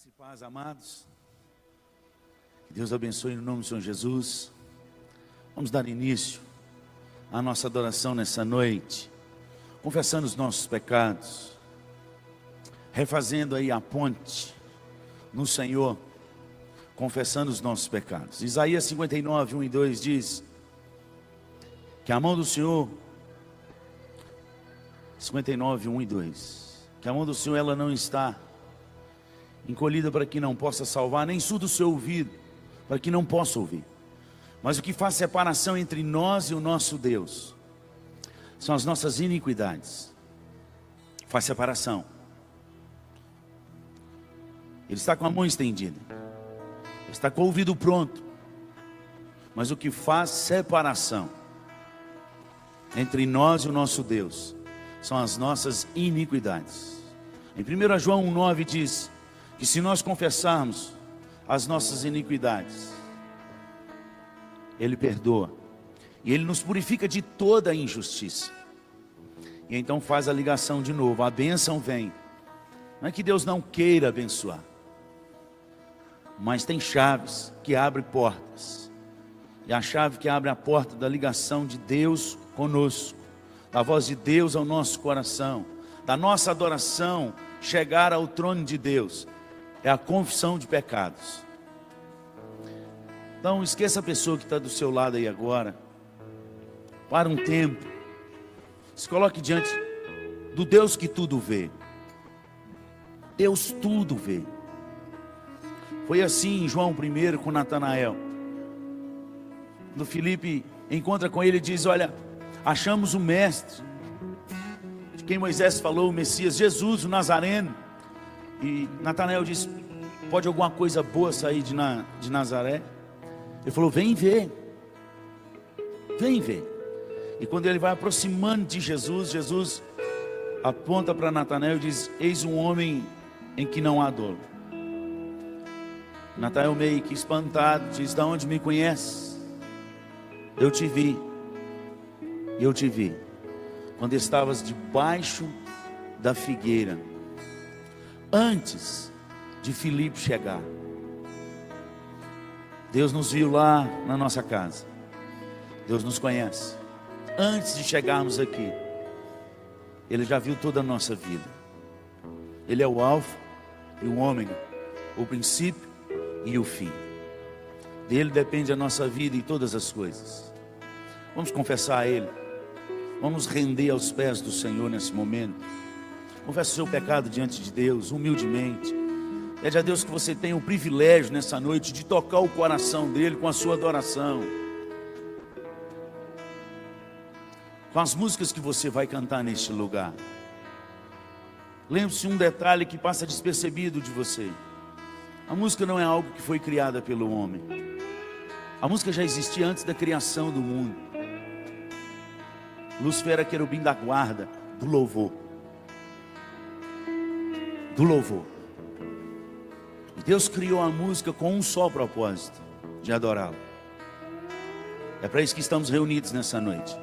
Graça e paz, amados. Que Deus abençoe no nome do Senhor Jesus. Vamos dar início à nossa adoração nessa noite, confessando os nossos pecados, refazendo aí a ponte no Senhor, confessando os nossos pecados. Isaías 59, 1 e 2 diz que a mão do Senhor, 59, 1 e 2, que a mão do Senhor ela não está encolhida para que não possa salvar, nem surdo o seu ouvido para que não possa ouvir. Mas o que faz separação entre nós e o nosso Deus são as nossas iniquidades. Faz separação. Ele está com a mão estendida, ele está com o ouvido pronto. Mas o que faz separação entre nós e o nosso Deus são as nossas iniquidades. Em 1 João 1,9 diz que se nós confessarmos as nossas iniquidades, Ele perdoa e Ele nos purifica de toda a injustiça. E então faz a ligação de novo, a bênção vem. Não é que Deus não queira abençoar, mas tem chaves que abrem portas. E a chave que abre a porta da ligação de Deus conosco, da voz de Deus ao nosso coração, da nossa adoração chegar ao trono de Deus, é a confissão de pecados. Então esqueça a pessoa que está do seu lado aí agora. Para um tempo, se coloque diante do Deus que tudo vê. Deus tudo vê. Foi assim em João 1 com Natanael. Quando Filipe encontra com ele e diz: olha, achamos o mestre, de quem Moisés falou, o Messias, Jesus, o Nazareno. E Natanael disse: pode alguma coisa boa sair de Nazaré? Ele falou: vem ver. Vem ver. E quando ele vai aproximando de Jesus, Jesus aponta para Natanael e diz: eis um homem em que não há dolo. Natanael, meio que espantado, diz: da onde me conheces? Eu te vi. Eu te vi quando estavas debaixo da figueira, antes de Filipe chegar. Deus nos viu lá na nossa casa. Deus nos conhece. Antes de chegarmos aqui, Ele já viu toda a nossa vida. Ele é o alfa e o ômega, o princípio e o fim. Dele depende a nossa vida e todas as coisas. Vamos confessar a Ele. Vamos render aos pés do Senhor nesse momento. Confesse o seu pecado diante de Deus, humildemente. Pede a Deus que você tenha o privilégio nessa noite de tocar o coração dEle com a sua adoração, com as músicas que você vai cantar neste lugar. Lembre-se um detalhe que passa despercebido de você: a música não é algo que foi criada pelo homem. A música já existia antes da criação do mundo. Lúcifer era querubim da guarda do louvor. Do louvor. E Deus criou a música com um só propósito: de adorá-lo. É para isso que estamos reunidos nessa noite,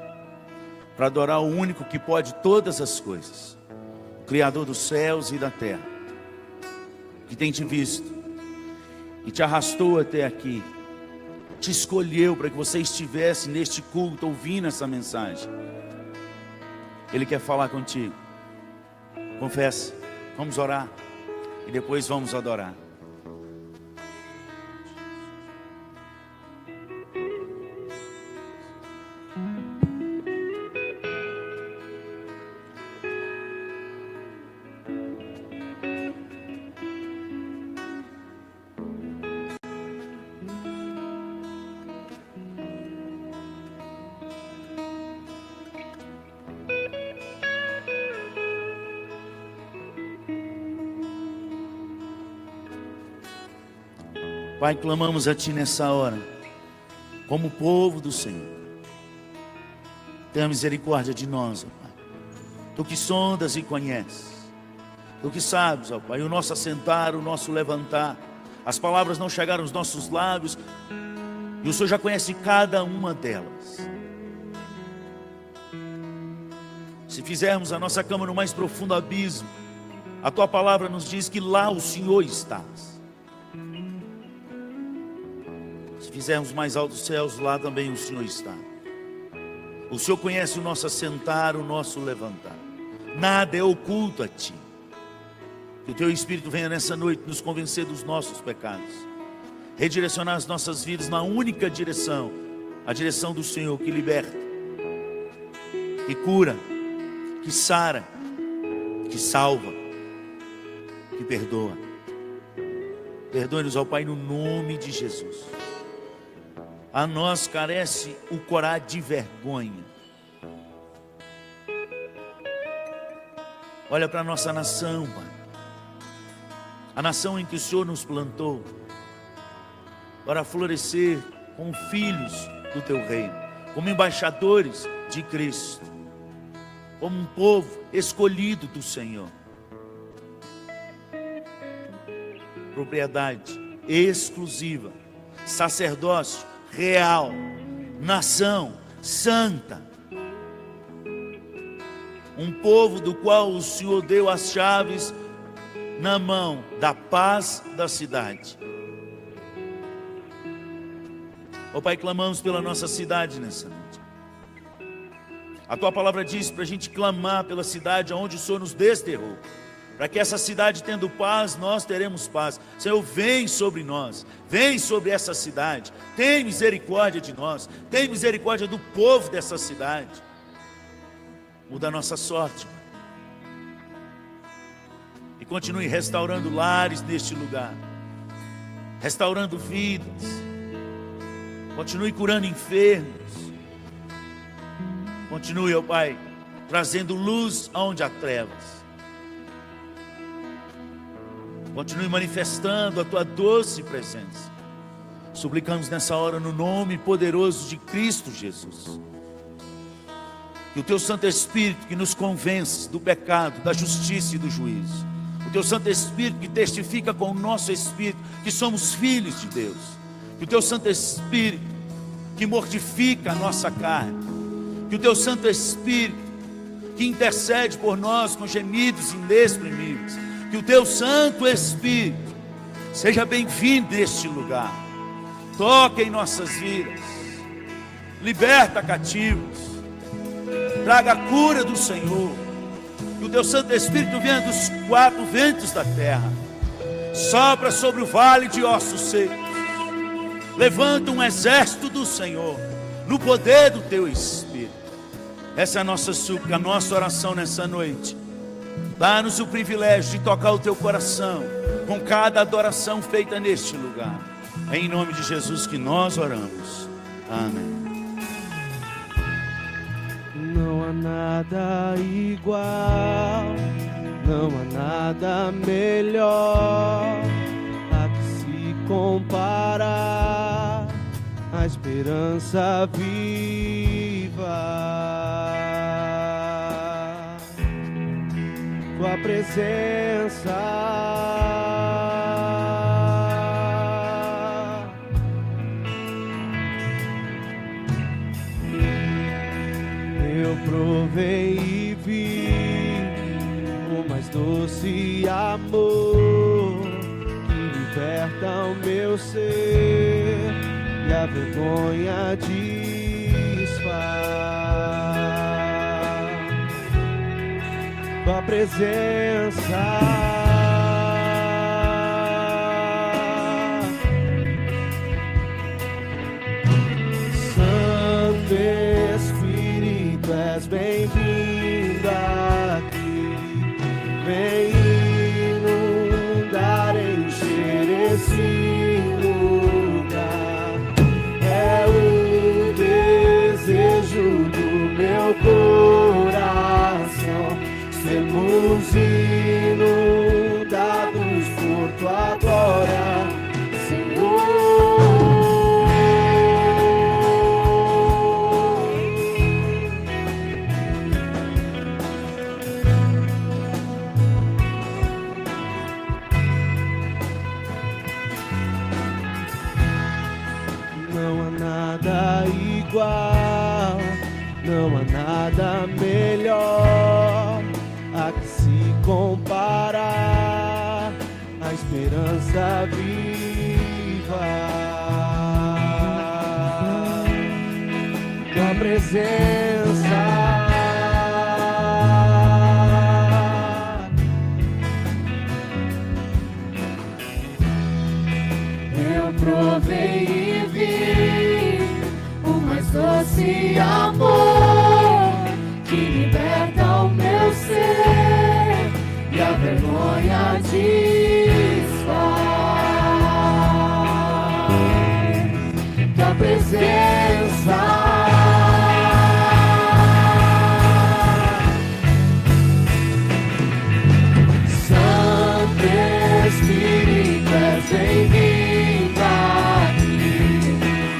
para adorar o único que pode todas as coisas, o Criador dos céus e da terra, que tem te visto e te arrastou até aqui, te escolheu para que você estivesse neste culto ouvindo essa mensagem. Ele quer falar contigo. Confessa, vamos orar e depois vamos adorar. Pai, clamamos a Ti nessa hora, como povo do Senhor. Tenha misericórdia de nós, ó Pai. Tu que sondas e conheces, Tu que sabes, ó Pai, o nosso assentar, o nosso levantar, as palavras não chegaram aos nossos lábios, e o Senhor já conhece cada uma delas. Se fizermos a nossa cama no mais profundo abismo, a Tua palavra nos diz que lá o Senhor estás. Se fizermos mais alto os céus, lá também o Senhor está. O Senhor conhece o nosso assentar, o nosso levantar. Nada é oculto a Ti. Que o Teu Espírito venha nessa noite nos convencer dos nossos pecados, redirecionar as nossas vidas na única direção, a direção do Senhor, que liberta, que cura, que sara, que salva, que perdoa. Perdoe-nos, ó Pai, no nome de Jesus. A nós carece o corá de vergonha. Olha para a nossa nação, Pai. A nação em que o Senhor nos plantou para florescer como filhos do Teu reino, como embaixadores de Cristo, como um povo escolhido do Senhor. Propriedade exclusiva, sacerdócio real, nação santa, um povo do qual o Senhor deu as chaves na mão da paz da cidade. Ó Pai, clamamos pela nossa cidade nessa noite. A Tua palavra diz para a gente clamar pela cidade onde o Senhor nos desterrou, para que essa cidade tendo paz, nós teremos paz. Senhor, vem sobre nós, vem sobre essa cidade, tem misericórdia de nós, tem misericórdia do povo dessa cidade. Muda a nossa sorte, Pai. E continue restaurando lares neste lugar, restaurando vidas, continue curando enfermos, continue, ó Pai, trazendo luz aonde há trevas. Continue manifestando a Tua doce presença. Suplicamos nessa hora no nome poderoso de Cristo Jesus. Que o Teu Santo Espírito que nos convence do pecado, da justiça e do juízo, o Teu Santo Espírito que testifica com o nosso espírito que somos filhos de Deus, que o Teu Santo Espírito que mortifica a nossa carne, que o Teu Santo Espírito que intercede por nós com gemidos inexprimíveis, que o Teu Santo Espírito seja bem-vindo neste lugar, toque em nossas vidas, liberta cativos, traga a cura do Senhor, que o Teu Santo Espírito venha dos quatro ventos da terra, sopra sobre o vale de ossos secos, levanta um exército do Senhor, no poder do Teu Espírito. Essa é a nossa súplica, a nossa oração nessa noite. Dá-nos o privilégio de tocar o Teu coração com cada adoração feita neste lugar. É em nome de Jesus que nós oramos. Amém. Não há nada igual, não há nada melhor a que se comparar a esperança viva. Tua presença, eu provei e vi o mais doce amor que liberta o meu ser e a vergonha desfaz. Tua presença, Santo Espírito, és bem-vindo aqui. Vem inundar, encher esse lugar. É o desejo do meu coração, sermos inundados por Tua glória, Senhor. Não há nada igual, não há nada melhor a que se comparar a esperança viva. presença. Eu provei e vi o mais doce amor que liberta o meu ser e a vergonha desfaz. Tua presença. Santo Espírito, és bem-vindo aqui.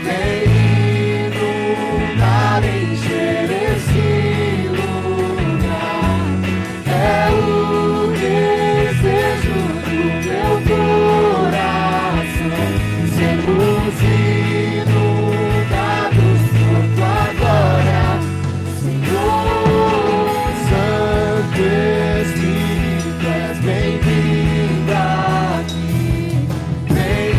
Vem inundar, encher esse lugar. É o desejo do meu coração. Sermos inundados por tua glória, Senhor. Santo Espírito, és bem-vindo aqui. Vem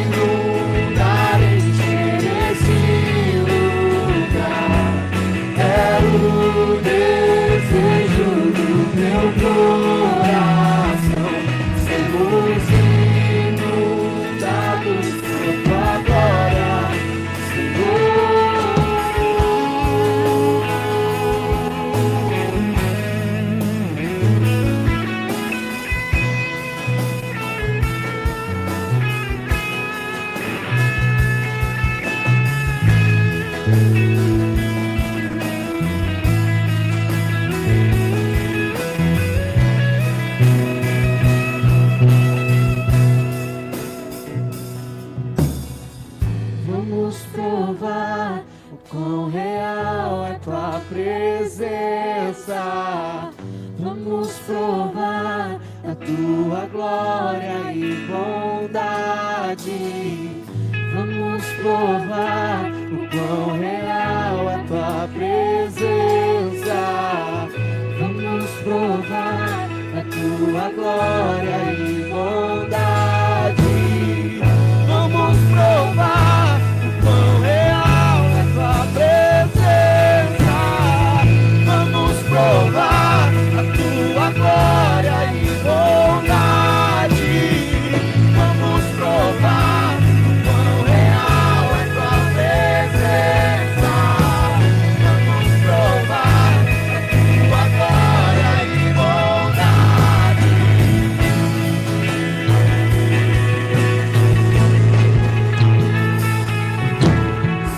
inundar, encher esse lugar. É o desejo do meu coração. Sermos inundados por tua glória, Senhor. Vamos provar o quão real é tua presença. Vamos provar a tua glória e bondade. Vamos provar o quão real é tua presença. Vamos provar a tua glória e bondade. Vamos provar o quão real é tua presença. Vamos provar a tua glória e bondade. Vamos provar o quão real é tua presença. Vamos provar a tua glória e bondade.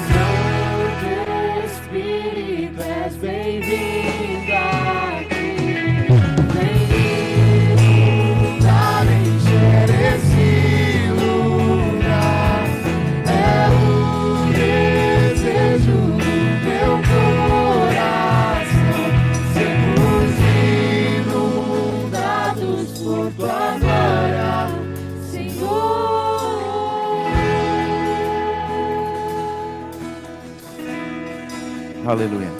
Santo Espírito, és bem-vindo aqui. Vem inundar, encher esse lugar. É o desejo do meu coração. Sermos inundados por tua glória, Senhor. Aleluia.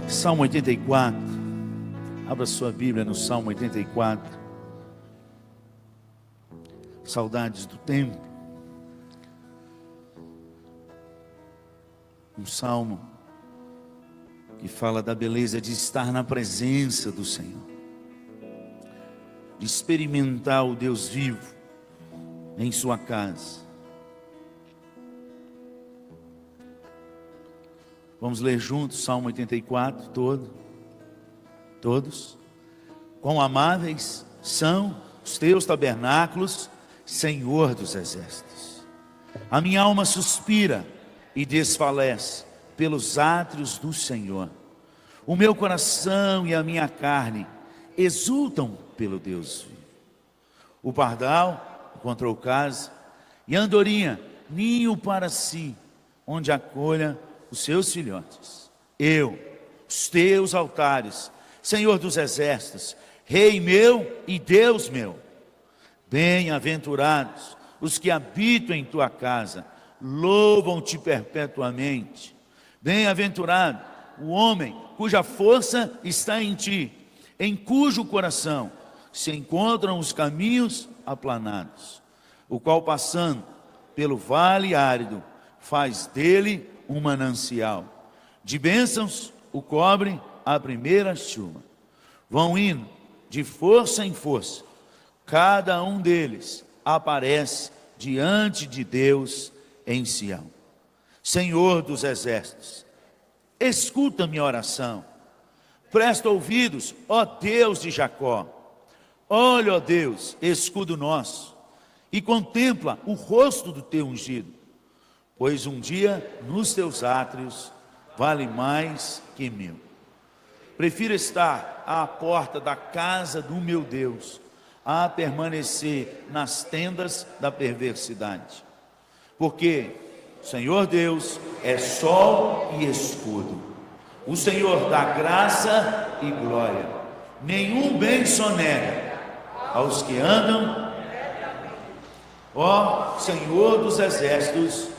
Salmo 84. Abra sua Bíblia no Salmo 84. Saudades do tempo. Um salmo que fala da beleza de estar na presença do Senhor, de experimentar o Deus vivo em sua casa. Vamos ler juntos Salmo 84 todos. Quão amáveis são os teus tabernáculos, Senhor dos exércitos. A minha alma suspira e desfalece pelos átrios do Senhor. O meu coração e a minha carne exultam pelo Deus vivo. O pardal encontrou casa, e a andorinha ninho para si, onde acolha os seus filhotes. Eu, os teus altares, Senhor dos exércitos, Rei meu e Deus meu. Bem-aventurados os que habitam em tua casa, louvam-te perpetuamente. Bem-aventurado o homem cuja força está em ti, em cujo coração se encontram os caminhos aplanados, o qual, passando pelo vale árido, faz dele um manancial. De bênçãos o cobre a primeira chuva. Vão indo de força em força. Cada um deles aparece diante de Deus em Sião. Senhor dos exércitos, escuta minha oração. Presta ouvidos, ó Deus de Jacó. Olha, ó Deus, escudo nosso, e contempla o rosto do teu ungido, pois um dia nos teus átrios vale mais que 1000. Prefiro estar à porta da casa do meu Deus, a permanecer nas tendas da perversidade, porque Senhor Deus é sol e escudo, o Senhor dá graça e glória, nenhum bem sonega aos que andam. Ó Senhor dos exércitos,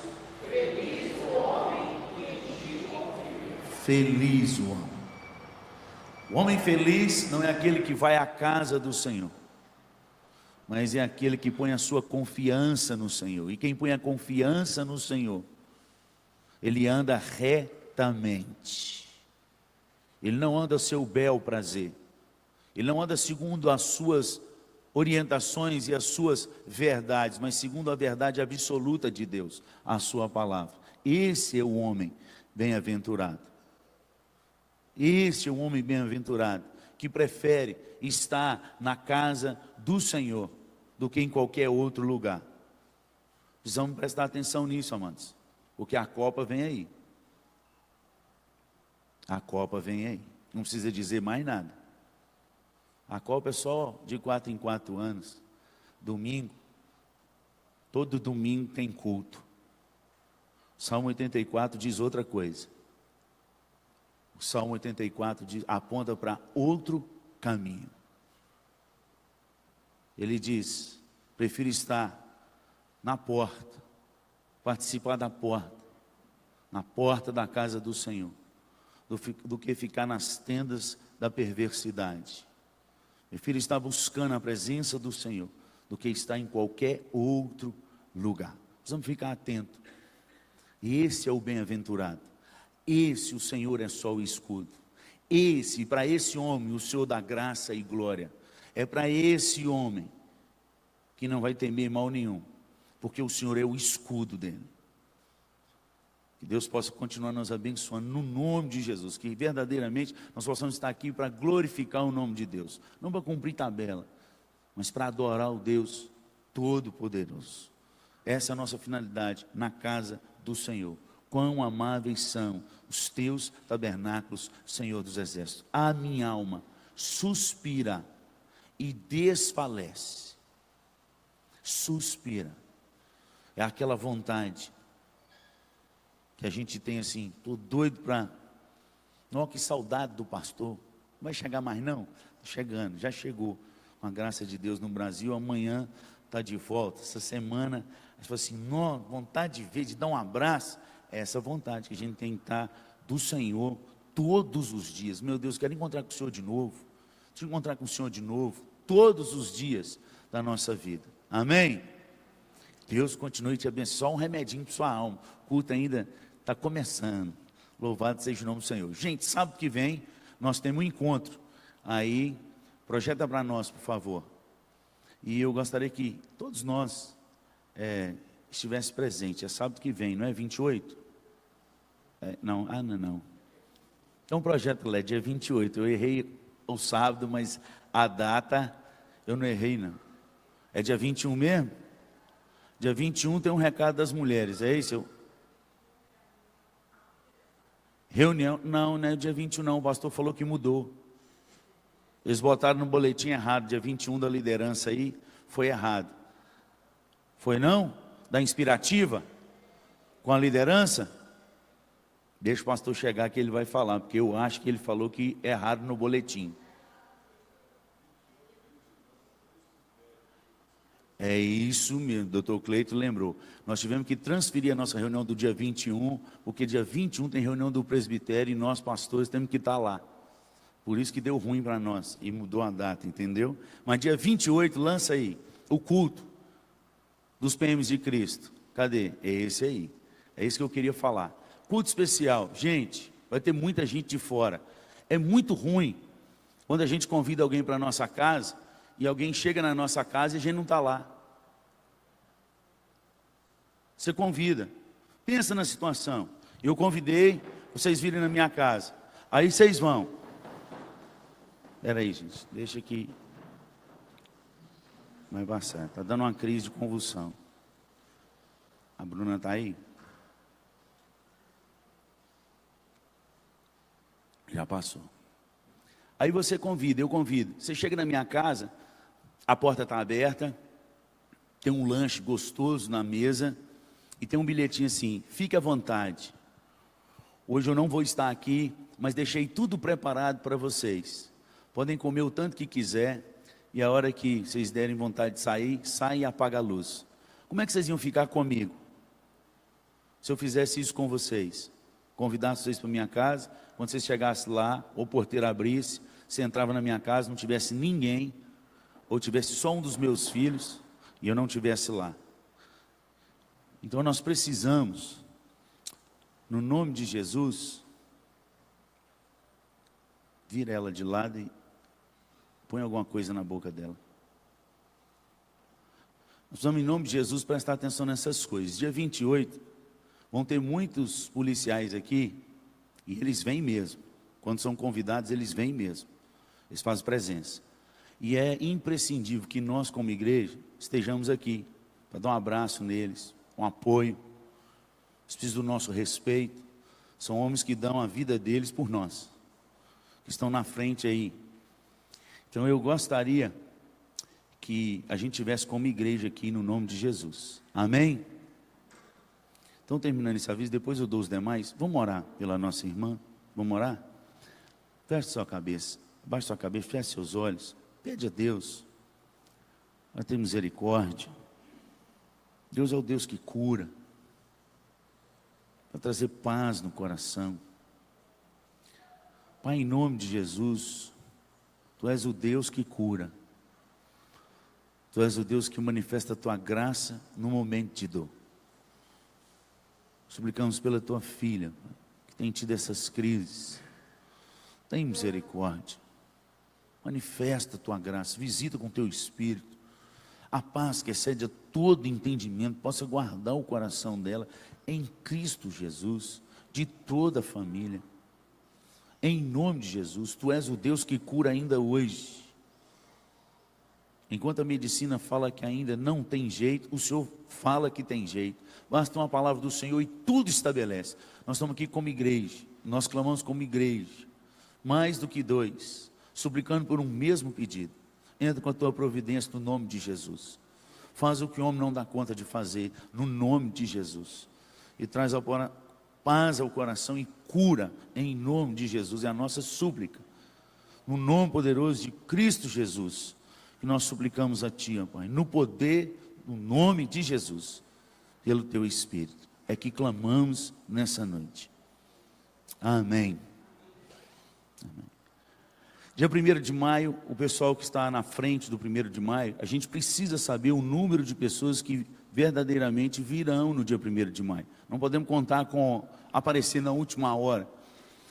feliz o homem que te confia. Feliz o homem. O homem feliz não é aquele que vai à casa do Senhor, mas é aquele que põe a sua confiança no Senhor. E quem põe a confiança no Senhor, ele anda retamente. Ele não anda ao seu bel prazer. Ele não anda segundo as suas orientações e as suas verdades, mas segundo a verdade absoluta de Deus, a sua palavra. Esse é o homem bem-aventurado. Esse é o homem bem-aventurado, que prefere estar na casa do Senhor do que em qualquer outro lugar. Precisamos prestar atenção nisso, amados, porque a Copa vem aí. A Copa vem aí. Não precisa dizer mais nada. A Copa é só de 4 em 4 anos. Domingo. Todo domingo tem culto. O Salmo 84 diz outra coisa. O Salmo 84 aponta para outro caminho. Ele diz: prefiro estar na porta, participar da porta, na porta da casa do Senhor, do que ficar nas tendas da perversidade. Prefiro estar buscando a presença do Senhor do que estar em qualquer outro lugar. Precisamos ficar atentos. Esse é o bem-aventurado. Esse o Senhor é só o escudo. Para esse homem o Senhor dá graça e glória. É para esse homem que não vai temer mal nenhum, porque o Senhor é o escudo dele. Que Deus possa continuar nos abençoando no nome de Jesus, que verdadeiramente nós possamos estar aqui para glorificar o nome de Deus, não para cumprir tabela, mas para adorar o Deus Todo-Poderoso. Essa é a nossa finalidade na casa do Senhor. Quão amáveis são os teus tabernáculos, Senhor dos exércitos. A minha alma suspira e desfalece. Suspira. É aquela vontade que a gente tem assim, estou doido para... Não, que saudade do pastor. Não vai chegar mais não? Está chegando, já chegou. Com a graça de Deus no Brasil, amanhã está de volta. Essa semana, a gente fala assim, não, vontade de ver, de dar um abraço. É essa vontade que a gente tem que estar do Senhor todos os dias. Meu Deus, quero encontrar com o Senhor de novo. Deixa eu encontrar com o Senhor de novo, todos os dias da nossa vida. Amém? Deus continue te abençoando. Só um remedinho para sua alma. O culto ainda está começando. Louvado seja o nome do Senhor. Gente, sábado que vem nós temos um encontro. Aí, projeta para nós, por favor. E eu gostaria que todos nós estivesse presente. É sábado que vem, não é 28? Não. Então, projeto lá, dia 28. Eu errei o sábado, mas a data eu não errei, não. É dia 21 mesmo? Dia 21 tem um recado das mulheres, é isso? Reunião? Não é dia 21 não, o pastor falou que mudou. Eles botaram no boletim errado, dia 21 da liderança aí, foi errado. Foi não? Da inspirativa? Com a liderança? Deixa o pastor chegar que ele vai falar, porque eu acho que ele falou que é errado no boletim. É isso mesmo, doutor Cleito lembrou. Nós tivemos que transferir a nossa reunião do dia 21, porque dia 21 tem reunião do presbitério e nós pastores temos que estar lá. Por isso que deu ruim para nós e mudou a data, entendeu? Mas dia 28, lança aí, o culto dos PMs de Cristo. Cadê? É esse aí. É isso que eu queria falar. Culto especial, gente, vai ter muita gente de fora. É muito ruim quando a gente convida alguém para a nossa casa e alguém chega na nossa casa e a gente não está lá. Você convida. Pensa na situação. Eu convidei, vocês virem na minha casa. Aí vocês vão. Espera aí, gente. Deixa aqui. Vai passar. Está dando uma crise de convulsão. A Bruna está aí? Já passou. Aí você convida, eu convido. Você chega na minha casa, a porta está aberta, tem um lanche gostoso na mesa e tem um bilhetinho assim: fique à vontade. Hoje eu não vou estar aqui, mas deixei tudo preparado para vocês. Podem comer o tanto que quiser e a hora que vocês derem vontade de sair, saem e apaga a luz. Como é que vocês iam ficar comigo se eu fizesse isso com vocês? Convidasse vocês para minha casa, quando vocês chegassem lá, ou o porteiro abrisse, você entrava na minha casa, não tivesse ninguém, ou tivesse só um dos meus filhos, e eu não estivesse lá. Então nós precisamos, no nome de Jesus, vira ela de lado e põe alguma coisa na boca dela. Nós vamos, em nome de Jesus, prestar atenção nessas coisas. Dia 28, vão ter muitos policiais aqui, e eles vêm mesmo. Quando são convidados, eles vêm mesmo. Eles fazem presença. E é imprescindível que nós, como igreja, estejamos aqui, para dar um abraço neles, um apoio. Eles precisam do nosso respeito. São homens que dão a vida deles por nós, que estão na frente aí. Então eu gostaria que a gente tivesse como igreja aqui, no nome de Jesus. Amém? Então, terminando esse aviso, depois eu dou os demais. Vamos orar pela nossa irmã? Vamos orar? Feche sua cabeça, abaixe sua cabeça, feche seus olhos. Pede a Deus para ter misericórdia. Deus é o Deus que cura, para trazer paz no coração. Pai, em nome de Jesus, Tu és o Deus que cura. Tu és o Deus que manifesta a Tua graça no momento de dor. Suplicamos pela Tua filha, que tem tido essas crises. Tem misericórdia. Manifesta a Tua graça, visita com Teu Espírito. A paz que excede a todo entendimento, possa guardar o coração dela em Cristo Jesus, de toda a família. Em nome de Jesus, Tu és o Deus que cura ainda hoje. Enquanto a medicina fala que ainda não tem jeito, o Senhor fala que tem jeito. Basta uma palavra do Senhor e tudo estabelece. Nós estamos aqui como igreja, nós clamamos como igreja, mais do que dois, suplicando por um mesmo pedido. Entra com a Tua providência no nome de Jesus. Faz o que o homem não dá conta de fazer, no nome de Jesus. E traz paz ao coração e cura, em nome de Jesus. É a nossa súplica, no nome poderoso de Cristo Jesus, que nós suplicamos a Ti, ó Pai, no poder, no nome de Jesus, pelo Teu Espírito, é que clamamos nessa noite. Amém. Amém. Dia 1º de maio, o pessoal que está na frente do 1º de maio, a gente precisa saber o número de pessoas que verdadeiramente virão no dia 1º de maio. Não podemos contar com aparecer na última hora.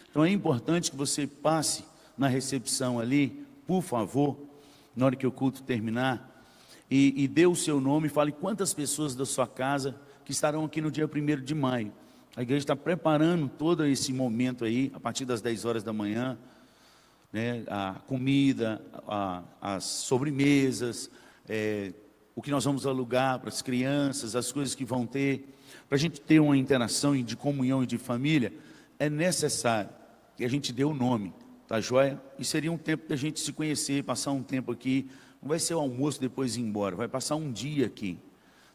Então é importante que você passe na recepção ali, por favor, na hora que o culto terminar, e dê o seu nome e fale quantas pessoas da sua casa que estarão aqui no dia 1º de maio. A igreja está preparando todo esse momento aí, a partir das 10 horas da manhã, né, a comida, as sobremesas, o que nós vamos alugar para as crianças, as coisas que vão ter, para a gente ter uma interação de comunhão e de família. É necessário que a gente dê o nome, tá joia? E seria um tempo da gente se conhecer, passar um tempo aqui. Não vai ser o almoço depois ir embora, vai passar um dia aqui,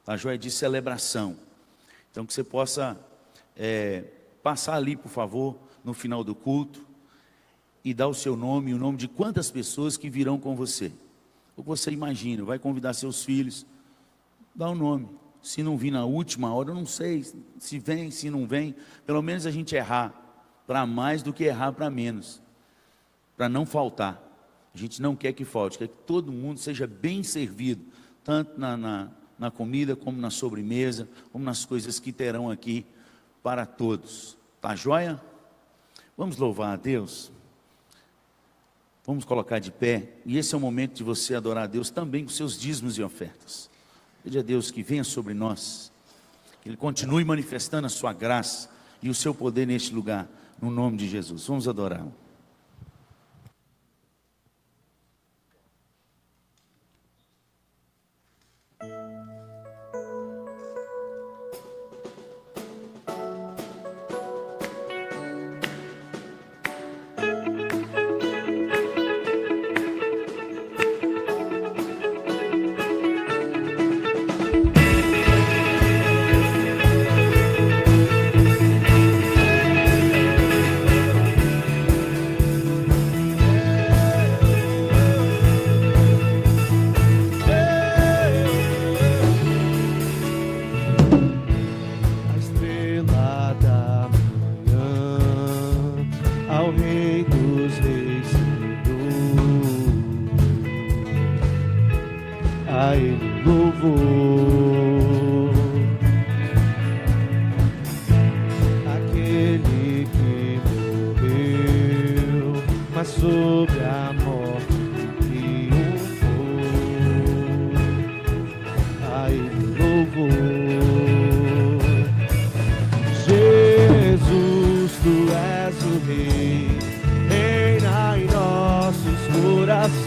tá joia? De celebração. Então que você possa passar ali, por favor, no final do culto, e dar o seu nome e o nome de quantas pessoas que virão com você. O que você imagina, vai convidar seus filhos, dá o nome. Se não vir na última hora, eu não sei se vem, se não vem, pelo menos a gente errar para mais do que errar para menos, para não faltar. A gente não quer que falte, quer que todo mundo seja bem servido, tanto na comida, como na sobremesa, como nas coisas que terão aqui para todos. Tá joia? Vamos louvar a Deus. Vamos colocar de pé. E esse é o momento de você adorar a Deus também com seus dízimos e ofertas. Pede a Deus que venha sobre nós, que Ele continue manifestando a sua graça e o seu poder neste lugar, no nome de Jesus. Vamos adorá-lo.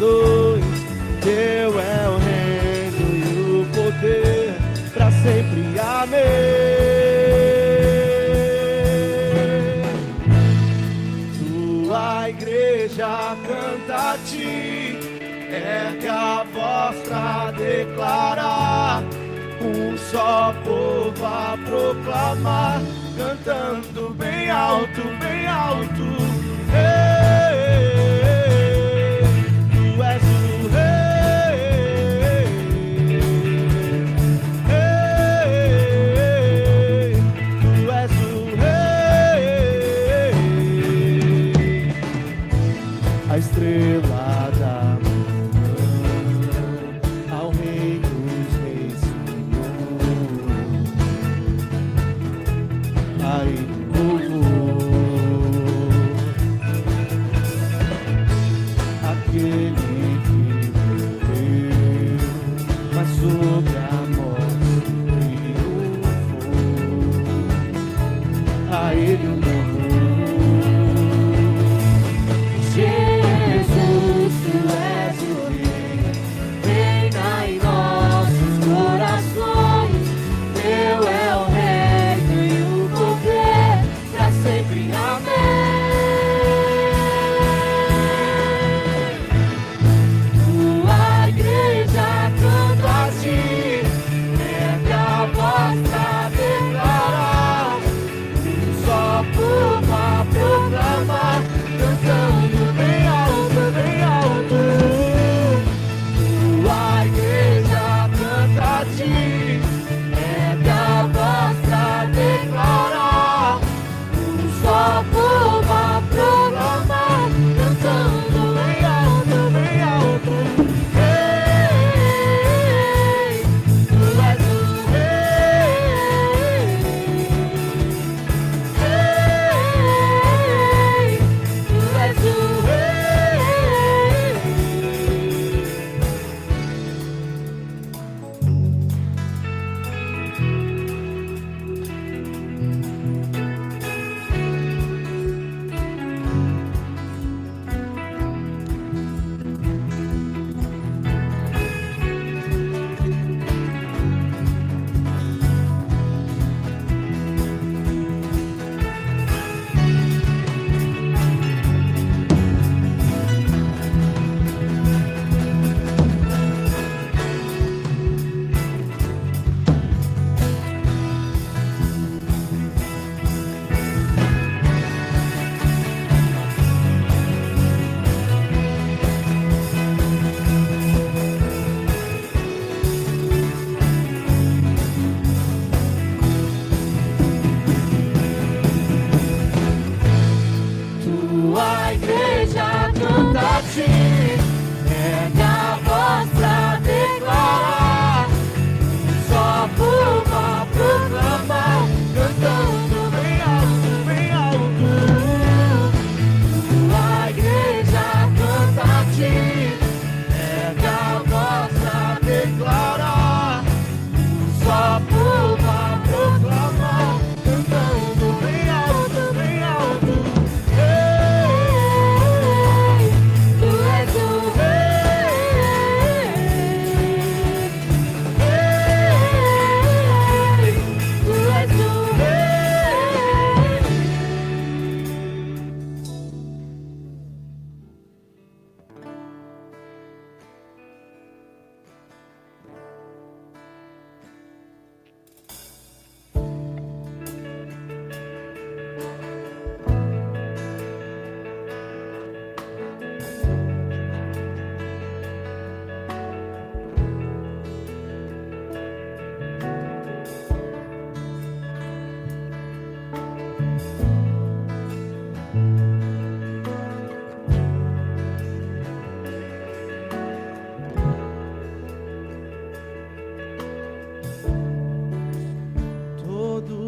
Teu é o reino e o poder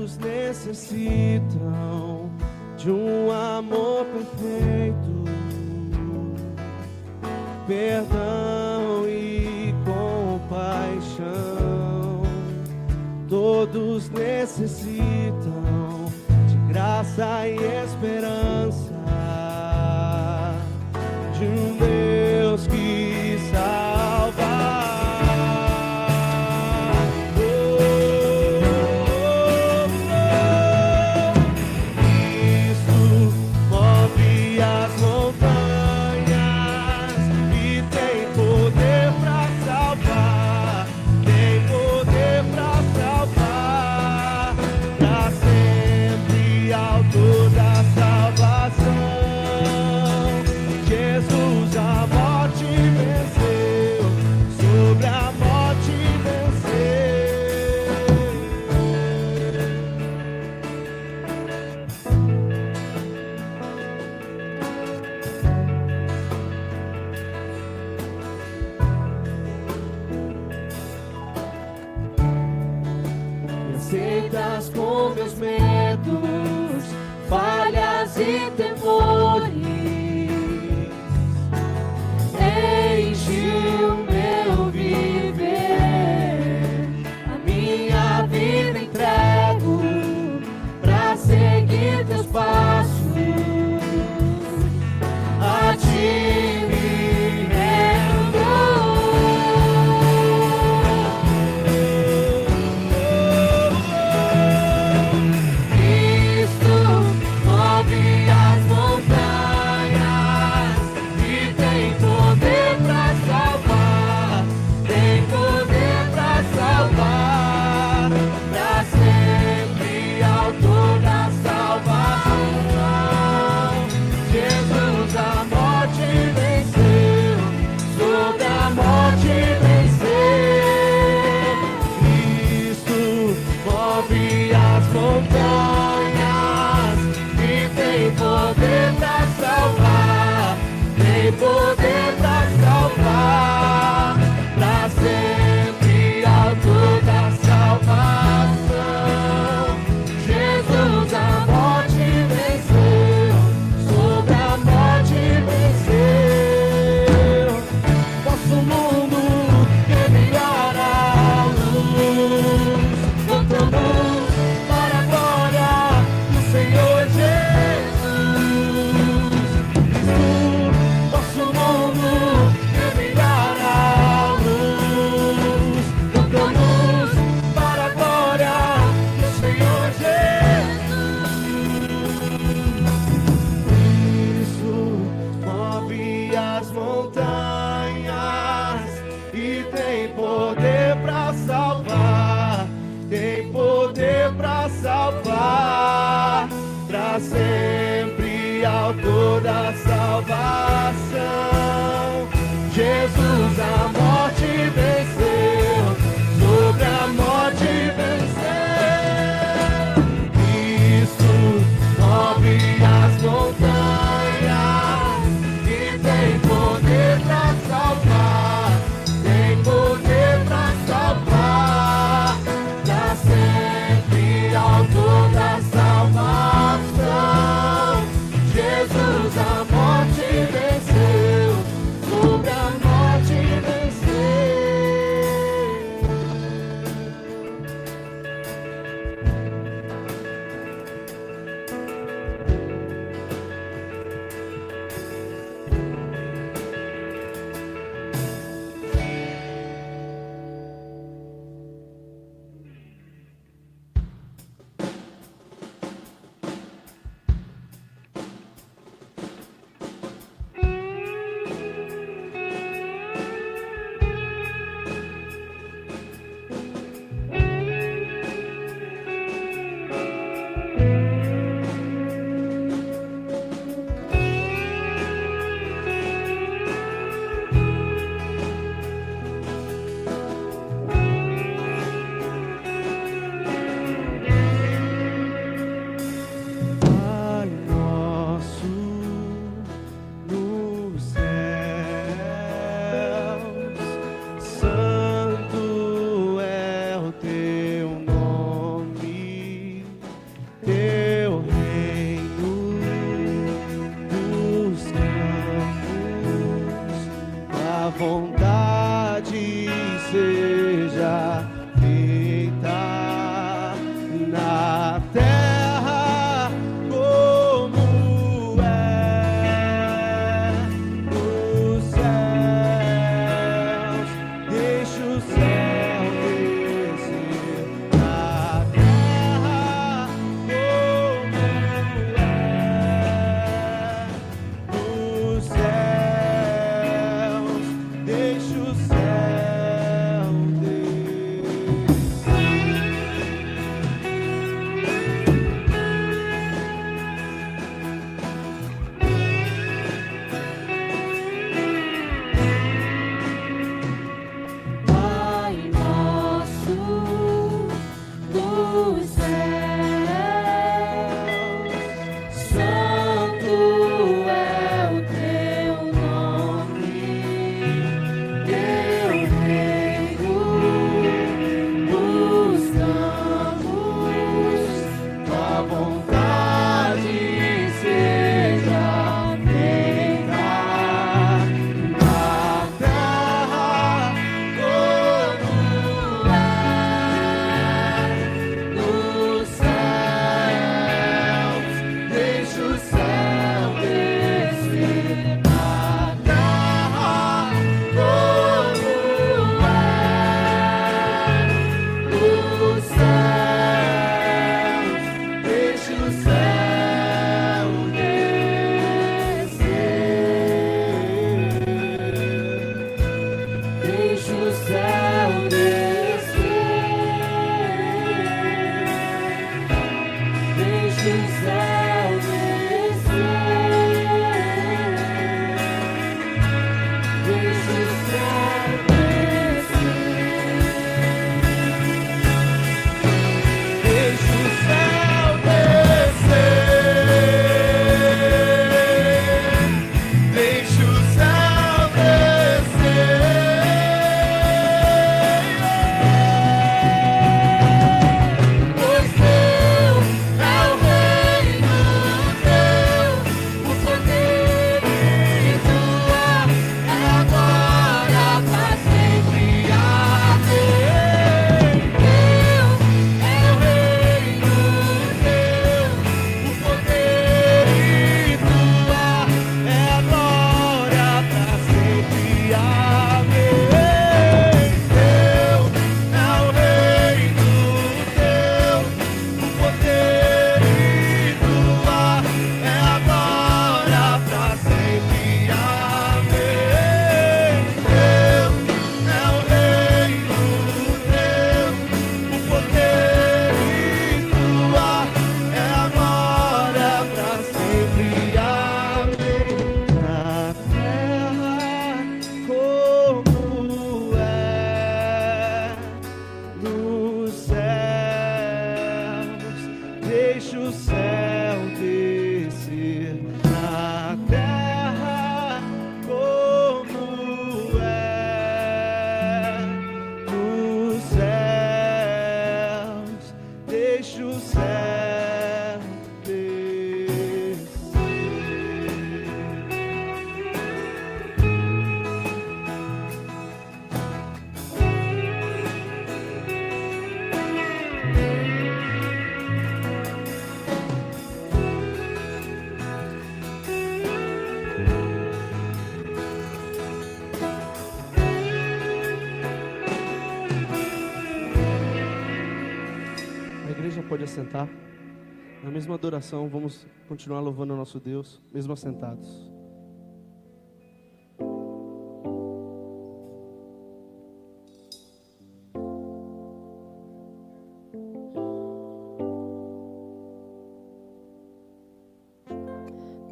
Todos necessitam de um amor perfeito, perdão e compaixão. Todos necessitam de graça e esperança, de um Deus que salva. Aceitas com meus medos, falhas e temores. Enche o meu viver, a minha vida entrego pra seguir teus passos. A ti me rendo. Poder pra salvar, pra sempre autor da salvação. Jesus a morte venceu, sobre a morte venceu. Posso o mundo enviar a luz, voltamos para a glória do Senhor Jesus. Salvar, pra sempre autor da salvação. Jesus a morte venceu, sobre a morte venceu. Cristo move as montanhas e tem poder pra salvar, tem poder pra salvar, pra sempre autor da salvação. Jesus a morte venceu, sobre a morte venceu. terra como é nos céus. Deixa o céu descer na terra como é nos céus. Deixa o céu Pai nosso dos céus, santo é o teu nome, teu reino buscamos, tua vontade seja feita na terra como é nos céus. Deixa o céu descer na terra como é nos céus. Deixa o céu descer. Deixa o céu descer. Deixa o céu descer. Deixa o céu descer. Deixa o céu descer. Deixa o céu descer. Pois teu é o reino, teu o poder e tua é agora pra sempre. Amém. Teu é o reino, teu O poder e tua é glória pra sempre. Amém. Teu é o reino, teu o poder e tua é glória pra sempre. Amém. Teu é o reino, teu o poder e tua é a glória pra sempre. Amém. Na terra como é nos céus. Deixa o céu descer na terra como é nos céus. Deixa o céu descer. A igreja pode assentar. Na mesma adoração, vamos continuar louvando o nosso Deus, mesmo assentados.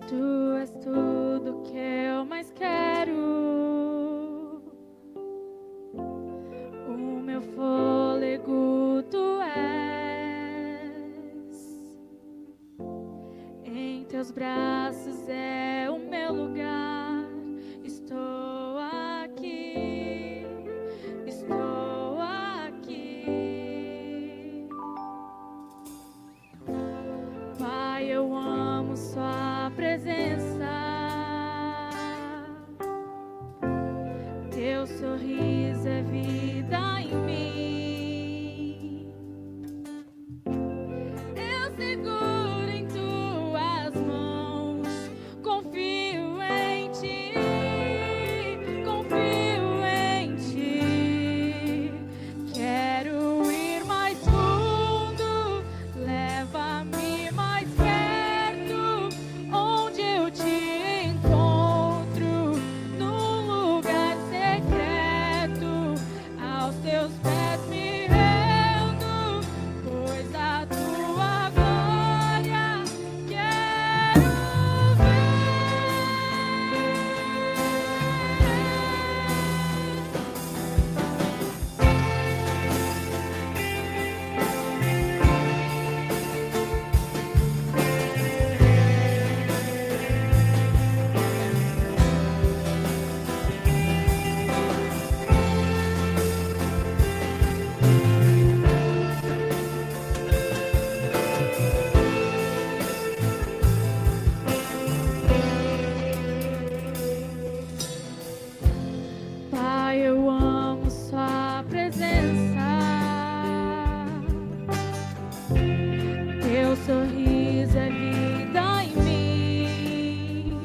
Tu és tudo que eu mais quero. O meu fôlego tu és. Em teus braços é o meu lugar. Estou aqui. Estou aqui. Pai, eu amo sua presença. Teu sorriso é vida em mim. Eu seguro em tuas mãos, confio em ti, confio em ti. Quero ir mais fundo, leva-me mais perto, onde eu te encontro, num lugar secreto, aos teus pés me rendo, pois a tua glória quero ver. Pai, eu amo sua presença, teu sorriso é vida em mim.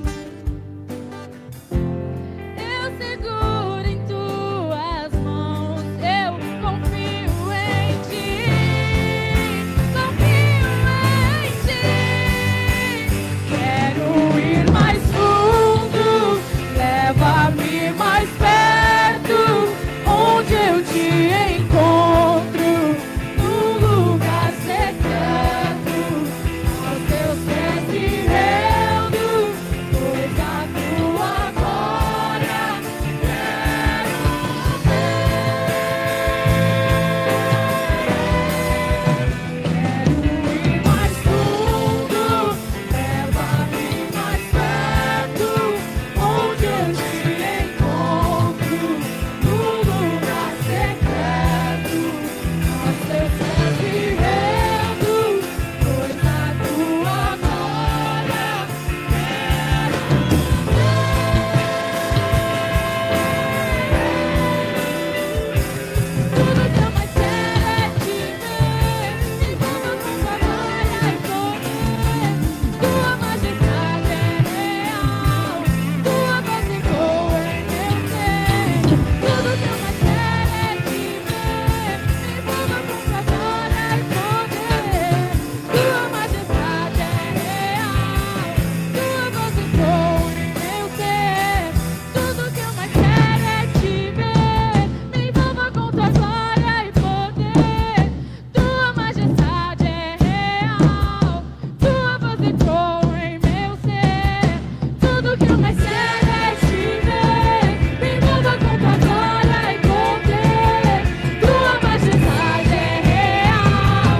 Eu seguro em tuas mãos, eu confio em ti, confio em ti. Quero ir mais fundo, leva-me mais perto, onde eu te encontro, num lugar secreto, aos teus pés me rendo, pois a tua glória quero ver. Quero ir mais fundo, leva-me mais perto, onde eu te encontro, num lugar secreto, aos teus pés me rendo, pois a tua glória tudo que eu mais quero é te ver, me envolva com tua glória e poder. Tua majestade é real, tua voz ecoa em meu ser. Tudo que eu mais quero é te ver, me envolva com tua glória e poder. Tua majestade é real, tua voz ecoa em meu ser. Tudo que eu mais quero é te ver, me envolva com tua glória e poder. Tua majestade é real, tua voz ecoa em meu ser. Tudo que eu mais quero é te ver, me envolva com tua glória e poder. Tua majestade é real,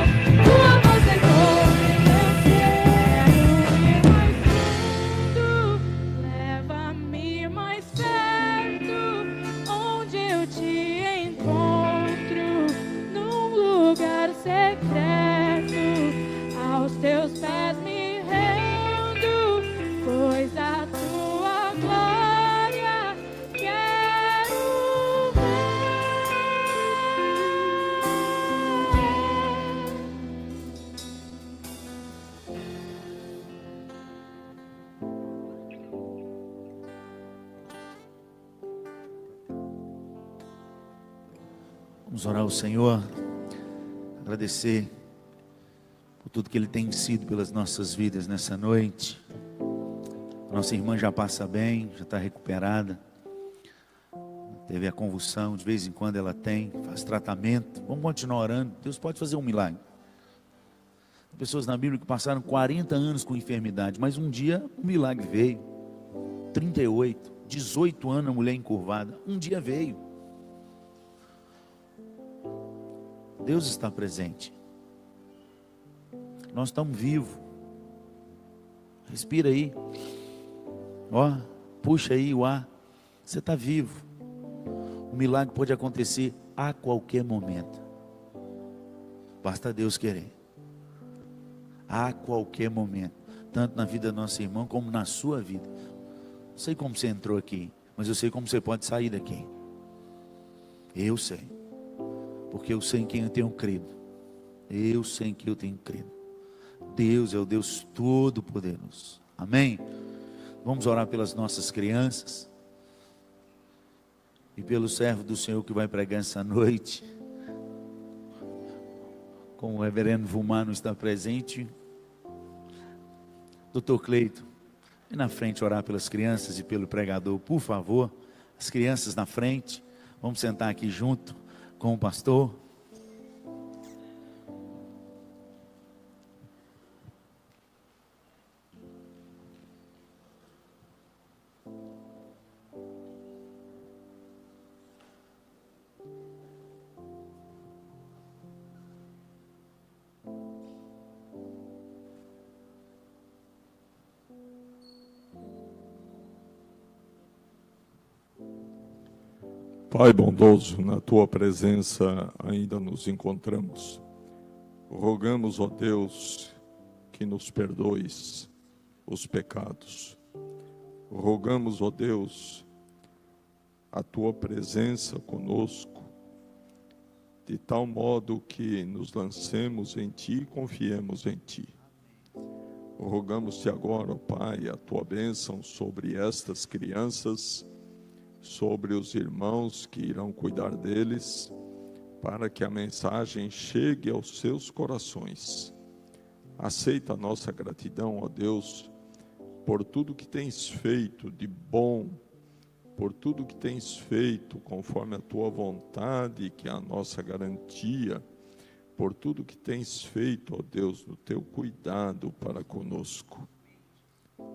tua voz ecoa em meu ser. Leva-me mais perto, onde eu te encontro, num lugar secreto, aos teus pés me rendo, pois a tua glória quero ver. Vamos orar ao Senhor, agradecer por tudo que Ele tem sido pelas nossas vidas nessa noite. A nossa irmã já passa bem, já está recuperada. Teve a convulsão, de vez em quando ela tem, faz tratamento. Vamos continuar orando, Deus pode fazer um milagre. Tem pessoas na Bíblia que passaram 40 anos com enfermidade, mas um dia um milagre veio. 38, 18 anos a mulher encurvada, um dia veio. Deus está presente. Nós estamos vivos. Respira aí. Ó, puxa aí o ar. Você está vivo. O milagre pode acontecer a qualquer momento. Basta Deus querer. A qualquer momento. Tanto na vida do nosso irmão como na sua vida. Não sei como você entrou aqui, mas eu sei como você pode sair daqui. Eu sei. Porque eu sei em quem eu tenho crido. Eu sei em quem eu tenho crido. Deus é o Deus Todo-Poderoso. Amém? Vamos orar pelas nossas crianças e pelo servo do Senhor que vai pregar essa noite. Como o reverendo Vumar não está presente, doutor Cleito, vem na frente orar pelas crianças e pelo pregador, por favor. As crianças na frente, vamos sentar aqui junto com o pastor. Pai bondoso, na Tua presença ainda nos encontramos. Rogamos, ó Deus, que nos perdoes os pecados. Rogamos, ó Deus, a Tua presença conosco, de tal modo que nos lancemos em Ti e confiemos em Ti. Rogamos-te agora, ó Pai, a Tua bênção sobre estas crianças, sobre os irmãos que irão cuidar deles, para que a mensagem chegue aos seus corações. Aceita a nossa gratidão, ó Deus, por tudo que tens feito de bom, por tudo que tens feito conforme a Tua vontade, que é a nossa garantia, por tudo que tens feito, ó Deus, no Teu cuidado para conosco.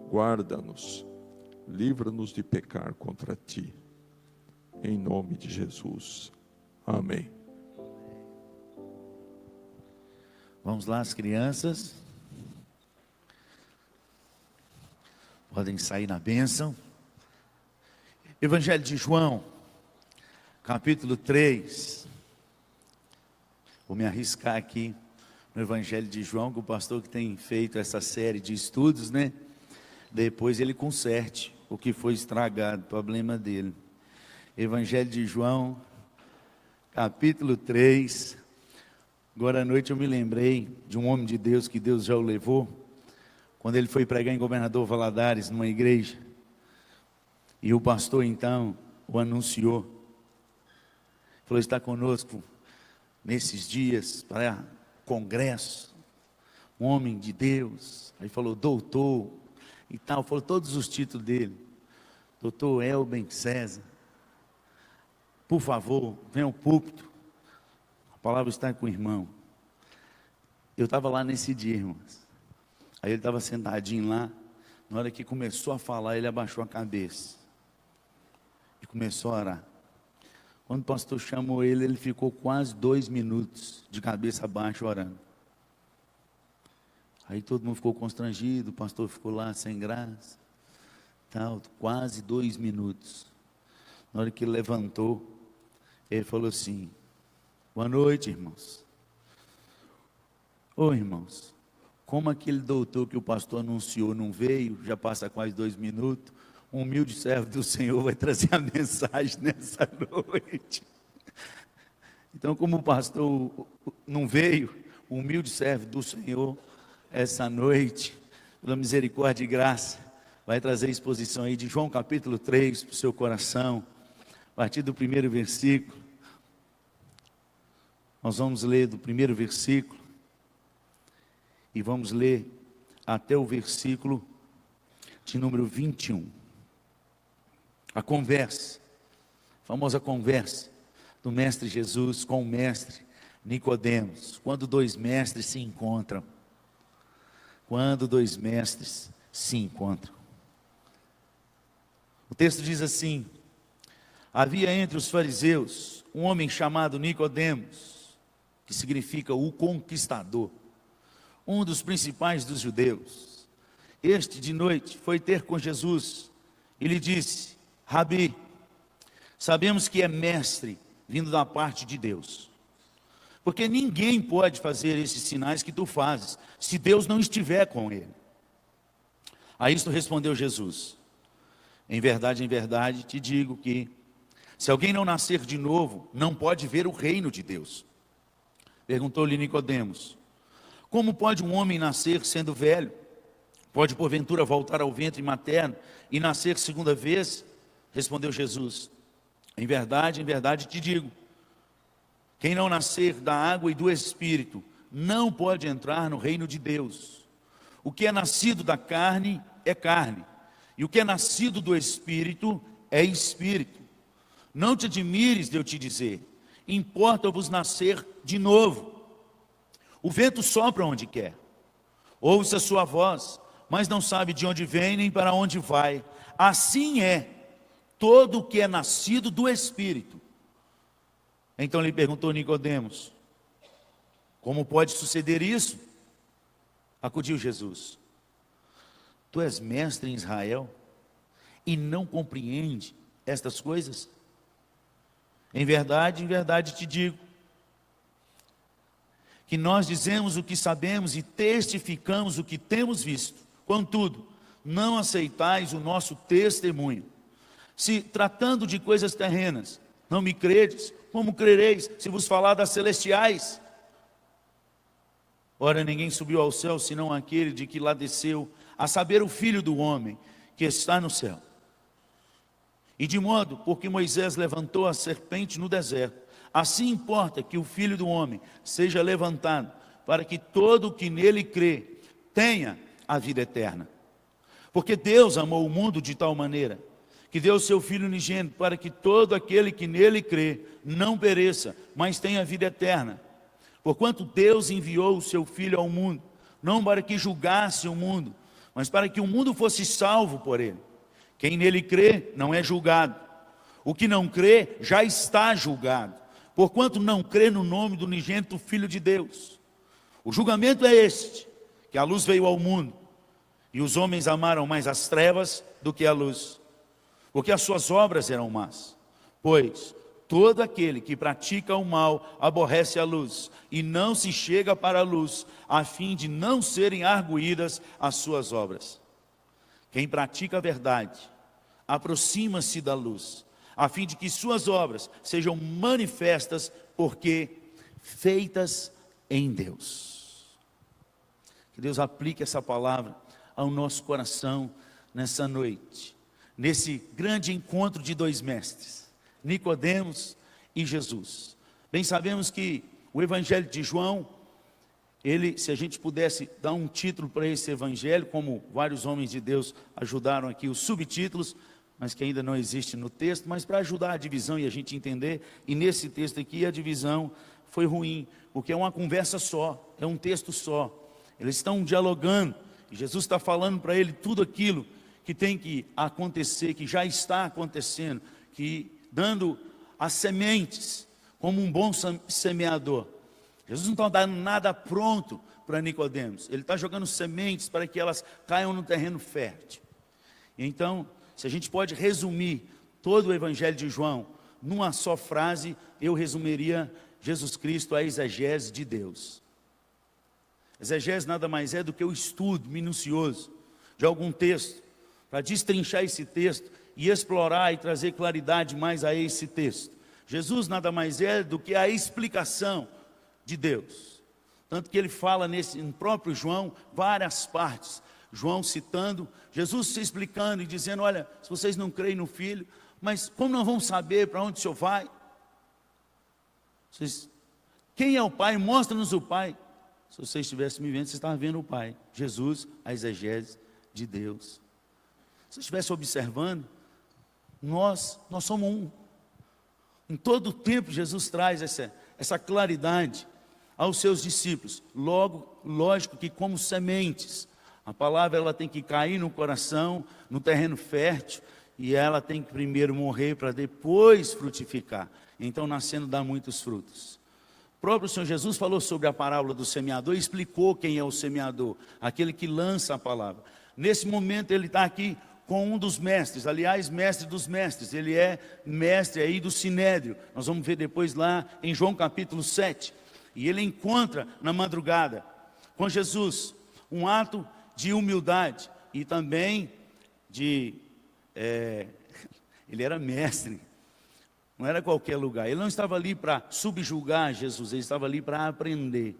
Guarda-nos, livra-nos de pecar contra Ti. Em nome de Jesus. Amém. Vamos lá, as crianças. Podem sair na bênção. Evangelho de João, capítulo 3. Vou me arriscar aqui no Evangelho de João, que o pastor que tem feito essa série de estudos, né? Depois ele conserte o que foi estragado, problema dele. Evangelho de João, capítulo 3. Agora à noite eu me lembrei de um homem de Deus que Deus já o levou, quando ele foi pregar em Governador Valadares, numa igreja, e o pastor então o anunciou, falou: está conosco nesses dias para congresso, um homem de Deus. Aí falou doutor e tal, falou todos os títulos dele. Doutor Elben César, por favor, venha ao púlpito, a palavra está com o irmão. Eu estava lá nesse dia, irmãos. Aí ele estava sentadinho lá. Na hora que começou a falar, ele abaixou a cabeça e começou a orar. Quando o pastor chamou ele, ele ficou quase 2 minutos de cabeça abaixo orando. Aí todo mundo ficou constrangido, o pastor ficou lá sem graça, tal, quase 2 minutos. Na hora que ele levantou, ele falou assim: boa noite, irmãos. Ô irmãos, como aquele doutor que o pastor anunciou não veio, já passa quase 2 minutos, um humilde servo do Senhor vai trazer a mensagem nessa noite. Então, como o pastor não veio, o humilde servo do Senhor, essa noite, pela misericórdia e graça, vai trazer a exposição aí de João capítulo 3 para o seu coração, a partir do 1º versículo. Nós vamos ler do 1º versículo e vamos ler até o versículo de número 21. A conversa, a famosa conversa do mestre Jesus com o mestre Nicodemos, quando 2 mestres se encontram. Quando 2 mestres se encontram. O texto diz assim: havia entre os fariseus um homem chamado Nicodemos, que significa o conquistador, um dos principais dos judeus. Este de noite foi ter com Jesus e lhe disse: Rabi, sabemos que é mestre vindo da parte de Deus, porque ninguém pode fazer esses sinais que tu fazes, se Deus não estiver com ele. A isto respondeu Jesus: em verdade, te digo que, se alguém não nascer de novo, não pode ver o reino de Deus. Perguntou-lhe Nicodemos: Como pode um homem nascer sendo velho? Pode porventura voltar ao ventre materno e nascer segunda vez? Respondeu Jesus: em verdade te digo, quem não nascer da água e do Espírito não pode entrar no reino de Deus. O que é nascido da carne é carne, e o que é nascido do Espírito é Espírito. Não te admires de eu te dizer, importa-vos nascer de novo. O vento sopra onde quer, ouve a sua voz, mas não sabe de onde vem nem para onde vai. Assim é todo o que é nascido do Espírito. Então lhe perguntou Nicodemos: como pode suceder isso? Acudiu Jesus: tu és mestre em Israel e não compreende estas coisas? Em verdade te digo, que nós dizemos o que sabemos e testificamos o que temos visto. Contudo, não aceitais o nosso testemunho. Se tratando de coisas terrenas, não me credes, como crereis se vos falar das celestiais? Ora, ninguém subiu ao céu, senão aquele de que lá desceu, a saber, o Filho do homem, que está no céu. E de modo, porque Moisés levantou a serpente no deserto, assim importa que o Filho do homem seja levantado, para que todo o que nele crê tenha a vida eterna. Porque Deus amou o mundo de tal maneira, que deu o seu Filho unigênito, para que todo aquele que nele crê não pereça, mas tenha a vida eterna. Porquanto Deus enviou o seu Filho ao mundo, não para que julgasse o mundo, mas para que o mundo fosse salvo por ele. Quem nele crê não é julgado. O que não crê já está julgado, porquanto não crê no nome do unigênito Filho de Deus. O julgamento é este, que a luz veio ao mundo, e os homens amaram mais as trevas do que a luz, porque as suas obras eram más. Pois todo aquele que pratica o mal aborrece a luz, e não se chega para a luz, a fim de não serem arguídas as suas obras. Quem pratica a verdade, aproxima-se da luz, a fim de que suas obras sejam manifestas, porque feitas em Deus. Que Deus aplique essa palavra ao nosso coração nessa noite, nesse grande encontro de dois mestres, Nicodemos e Jesus. Bem sabemos que o Evangelho de João, se a gente pudesse dar um título para esse Evangelho, como vários homens de Deus ajudaram aqui, os subtítulos, mas que ainda não existe no texto, mas para ajudar a divisão e a gente entender, e nesse texto aqui a divisão foi ruim, porque é uma conversa só, é um texto só, eles estão dialogando, e Jesus está falando para ele tudo aquilo que tem que acontecer, que já está acontecendo, que dando as sementes, como um bom semeador. Jesus não está dando nada pronto para Nicodemos, ele está jogando sementes para que elas caiam no terreno fértil. Então, se a gente pode resumir todo o Evangelho de João numa só frase, eu resumiria Jesus Cristo a exegese de Deus. Exegese nada mais é do que o estudo minucioso de algum texto, para destrinchar esse texto e explorar e trazer claridade mais a esse texto. Jesus nada mais é do que a explicação de Deus. Tanto que ele fala no próprio João, várias partes. João citando, Jesus se explicando e dizendo: olha, se vocês não creem no Filho, mas como não vão saber para onde o Senhor vai? Quem é o Pai? Mostra-nos o Pai. Se vocês estivessem me vendo, vocês estavam vendo o Pai. Jesus, a exegese de Deus. Se vocês estivessem observando, nós somos um. Em todo o tempo Jesus traz essa claridade aos seus discípulos. Logo, lógico que como sementes, a palavra ela tem que cair no coração, no terreno fértil, e ela tem que primeiro morrer para depois frutificar. Então, nascendo, dá muitos frutos. O próprio Senhor Jesus falou sobre a parábola do semeador e explicou quem é o semeador, aquele que lança a palavra. Nesse momento ele está aqui com um dos mestres, aliás, mestre dos mestres, ele é mestre aí do Sinédrio. Nós vamos ver depois lá em João capítulo 7. E ele encontra na madrugada com Jesus um ato de humildade e também ele era mestre, não era qualquer lugar, ele não estava ali para subjugar Jesus, ele estava ali para aprender.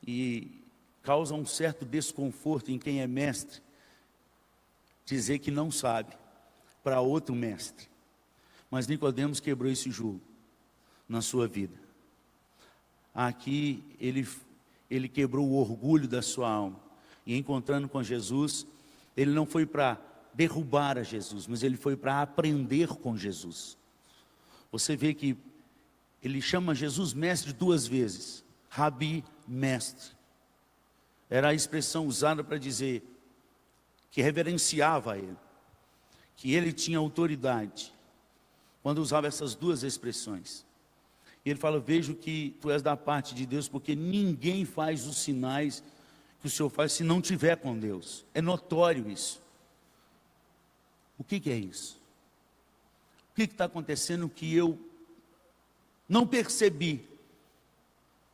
E causa um certo desconforto em quem é mestre dizer que não sabe para outro mestre. Mas Nicodemos quebrou esse jugo na sua vida. Aqui ele quebrou o orgulho da sua alma. E encontrando com Jesus, ele não foi para derrubar a Jesus, mas ele foi para aprender com Jesus. Você vê que ele chama Jesus mestre 2 vezes. Rabi, mestre. Era a expressão usada para dizer que reverenciava ele, que ele tinha autoridade, quando usava essas 2 expressões. E ele fala: vejo que tu és da parte de Deus, porque ninguém faz os sinais que o Senhor faz se não tiver com Deus. É notório isso. O que é isso? O que está acontecendo que eu não percebi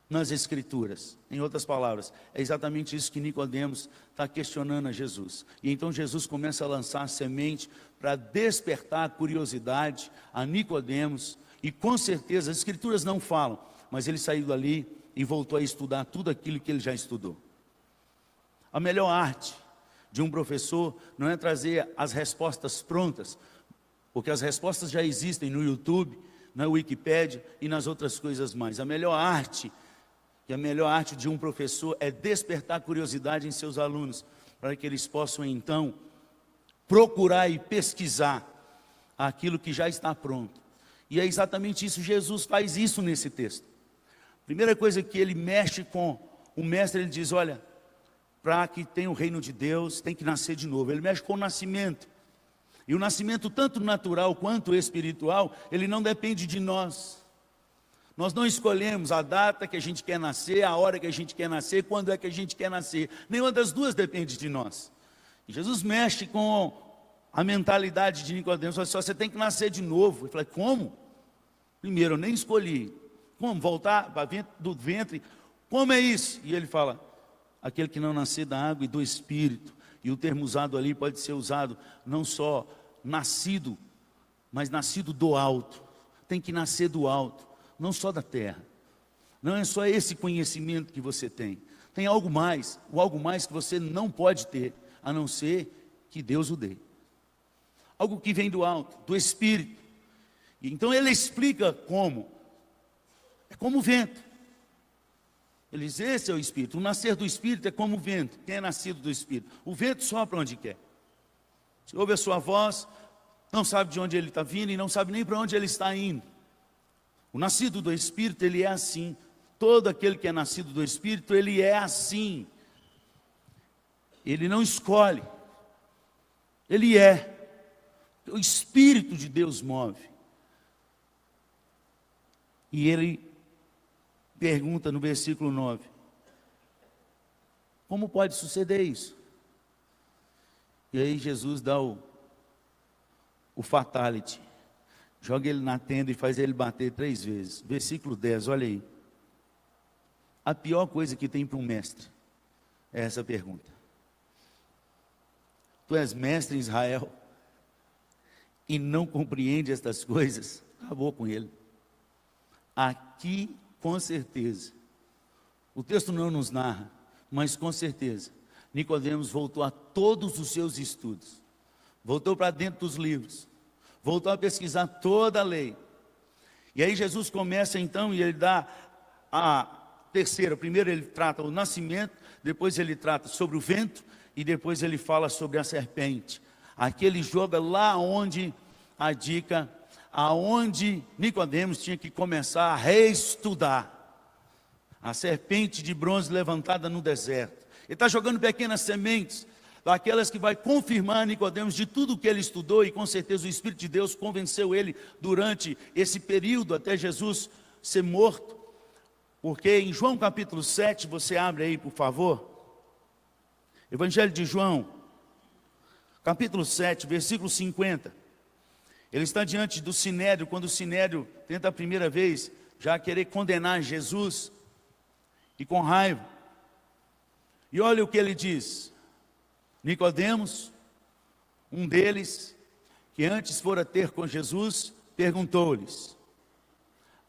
nas Escrituras? Em outras palavras, é exatamente isso que Nicodemos está questionando a Jesus. E então Jesus começa a lançar a semente para despertar a curiosidade a Nicodemos. E com certeza, as Escrituras não falam, mas ele saiu dali e voltou a estudar tudo aquilo que ele já estudou. A melhor arte de um professor não é trazer as respostas prontas, porque as respostas já existem no YouTube, na Wikipédia e nas outras coisas mais. A melhor arte de um professor é despertar curiosidade em seus alunos, para que eles possam então procurar e pesquisar aquilo que já está pronto. E é exatamente isso, Jesus faz isso nesse texto. Primeira coisa que ele mexe com o mestre, ele diz: olha, para que tenha o reino de Deus, tem que nascer de novo. Ele mexe com o nascimento. E o nascimento, tanto natural quanto espiritual, ele não depende de nós. Nós não escolhemos a data que a gente quer nascer, a hora que a gente quer nascer, quando é que a gente quer nascer. Nenhuma das duas depende de nós. E Jesus mexe com a mentalidade de Nicodemos. Fala: só você tem que nascer de novo. Eu falei: como? Primeiro, eu nem escolhi. Como? Voltar para dentro do ventre? Como é isso? E ele fala: aquele que não nascer da água e do Espírito. E o termo usado ali pode ser usado não só nascido, mas nascido do alto. Tem que nascer do alto, não só da terra. Não é só esse conhecimento que você tem. Tem algo mais, o algo mais que você não pode ter, a não ser que Deus o dê. Algo que vem do alto, do Espírito. E então ele explica como. É como o vento. Ele diz: esse é o Espírito. O nascer do Espírito é como o vento. Quem é nascido do Espírito? O vento sopra onde quer. Você ouve a sua voz, não sabe de onde ele está vindo e não sabe nem para onde ele está indo. O nascido do Espírito, ele é assim. Todo aquele que é nascido do Espírito, ele é assim. Ele não escolhe. Ele é. O Espírito de Deus move. E ele pergunta no versículo 9: como pode suceder isso? E aí Jesus dá o fatality. Joga ele na tenda e faz ele bater 3 vezes. Versículo 10, olha aí. A pior coisa que tem para um mestre é essa pergunta. Tu és mestre em Israel e não compreende estas coisas? Acabou com ele. Aqui, com certeza, o texto não nos narra, mas com certeza, Nicodemos voltou a todos os seus estudos, voltou para dentro dos livros, voltou a pesquisar toda a lei. E aí Jesus começa então, e ele dá a terceira. Primeiro ele trata o nascimento, depois ele trata sobre o vento, e depois ele fala sobre a serpente. Aqui ele joga lá onde a dica, aonde Nicodemos tinha que começar a reestudar. A serpente de bronze levantada no deserto. Ele está jogando pequenas sementes, daquelas que vai confirmar Nicodemos de tudo o que ele estudou, e com certeza o Espírito de Deus convenceu ele durante esse período até Jesus ser morto. Porque em João capítulo 7, você abre aí por favor, Evangelho de João, capítulo 7, versículo 50. Ele está diante do Sinédrio, quando o Sinédrio tenta a primeira vez já querer condenar Jesus, e com raiva. E olha o que ele diz. Nicodemos, um deles, que antes fora ter com Jesus, perguntou-lhes: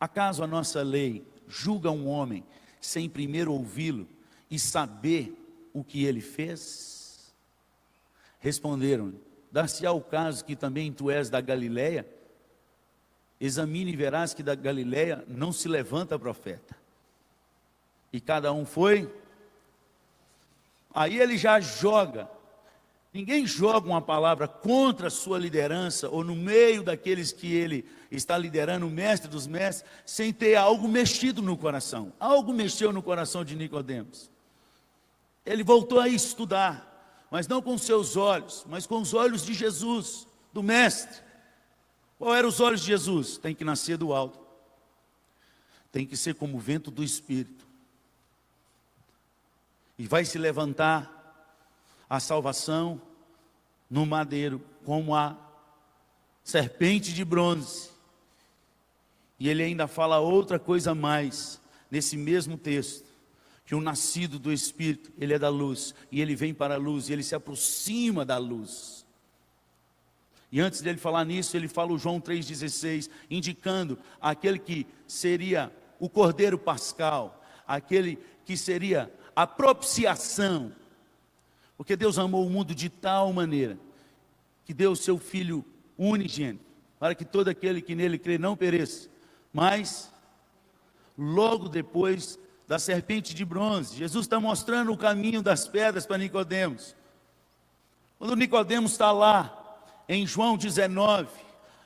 acaso a nossa lei julga um homem sem primeiro ouvi-lo e saber o que ele fez? Responderam: dar-se-á o caso que também tu és da Galileia? Examine e verás que da Galileia não se levanta profeta. E cada um foi. Aí ele já joga. Ninguém joga uma palavra contra a sua liderança, ou no meio daqueles que ele está liderando, o mestre dos mestres, sem ter algo mexido no coração. Algo mexeu no coração de Nicodemos. Ele voltou a estudar, mas não com seus olhos, mas com os olhos de Jesus, do mestre. Qual eram os olhos de Jesus? Tem que nascer do alto. Tem que ser como o vento do Espírito. E vai se levantar a salvação no madeiro, como a serpente de bronze. E ele ainda fala outra coisa a mais, nesse mesmo texto, que o nascido do Espírito, ele é da luz, e ele vem para a luz, e ele se aproxima da luz. E antes dele falar nisso, ele fala o João 3,16, indicando aquele que seria o Cordeiro Pascal, aquele que seria a propiciação, porque Deus amou o mundo de tal maneira, que deu o seu Filho unigênito, para que todo aquele que nele crê não pereça, mas, logo depois da serpente de bronze, Jesus está mostrando o caminho das pedras para Nicodemos. Quando Nicodemos está lá, em João 19,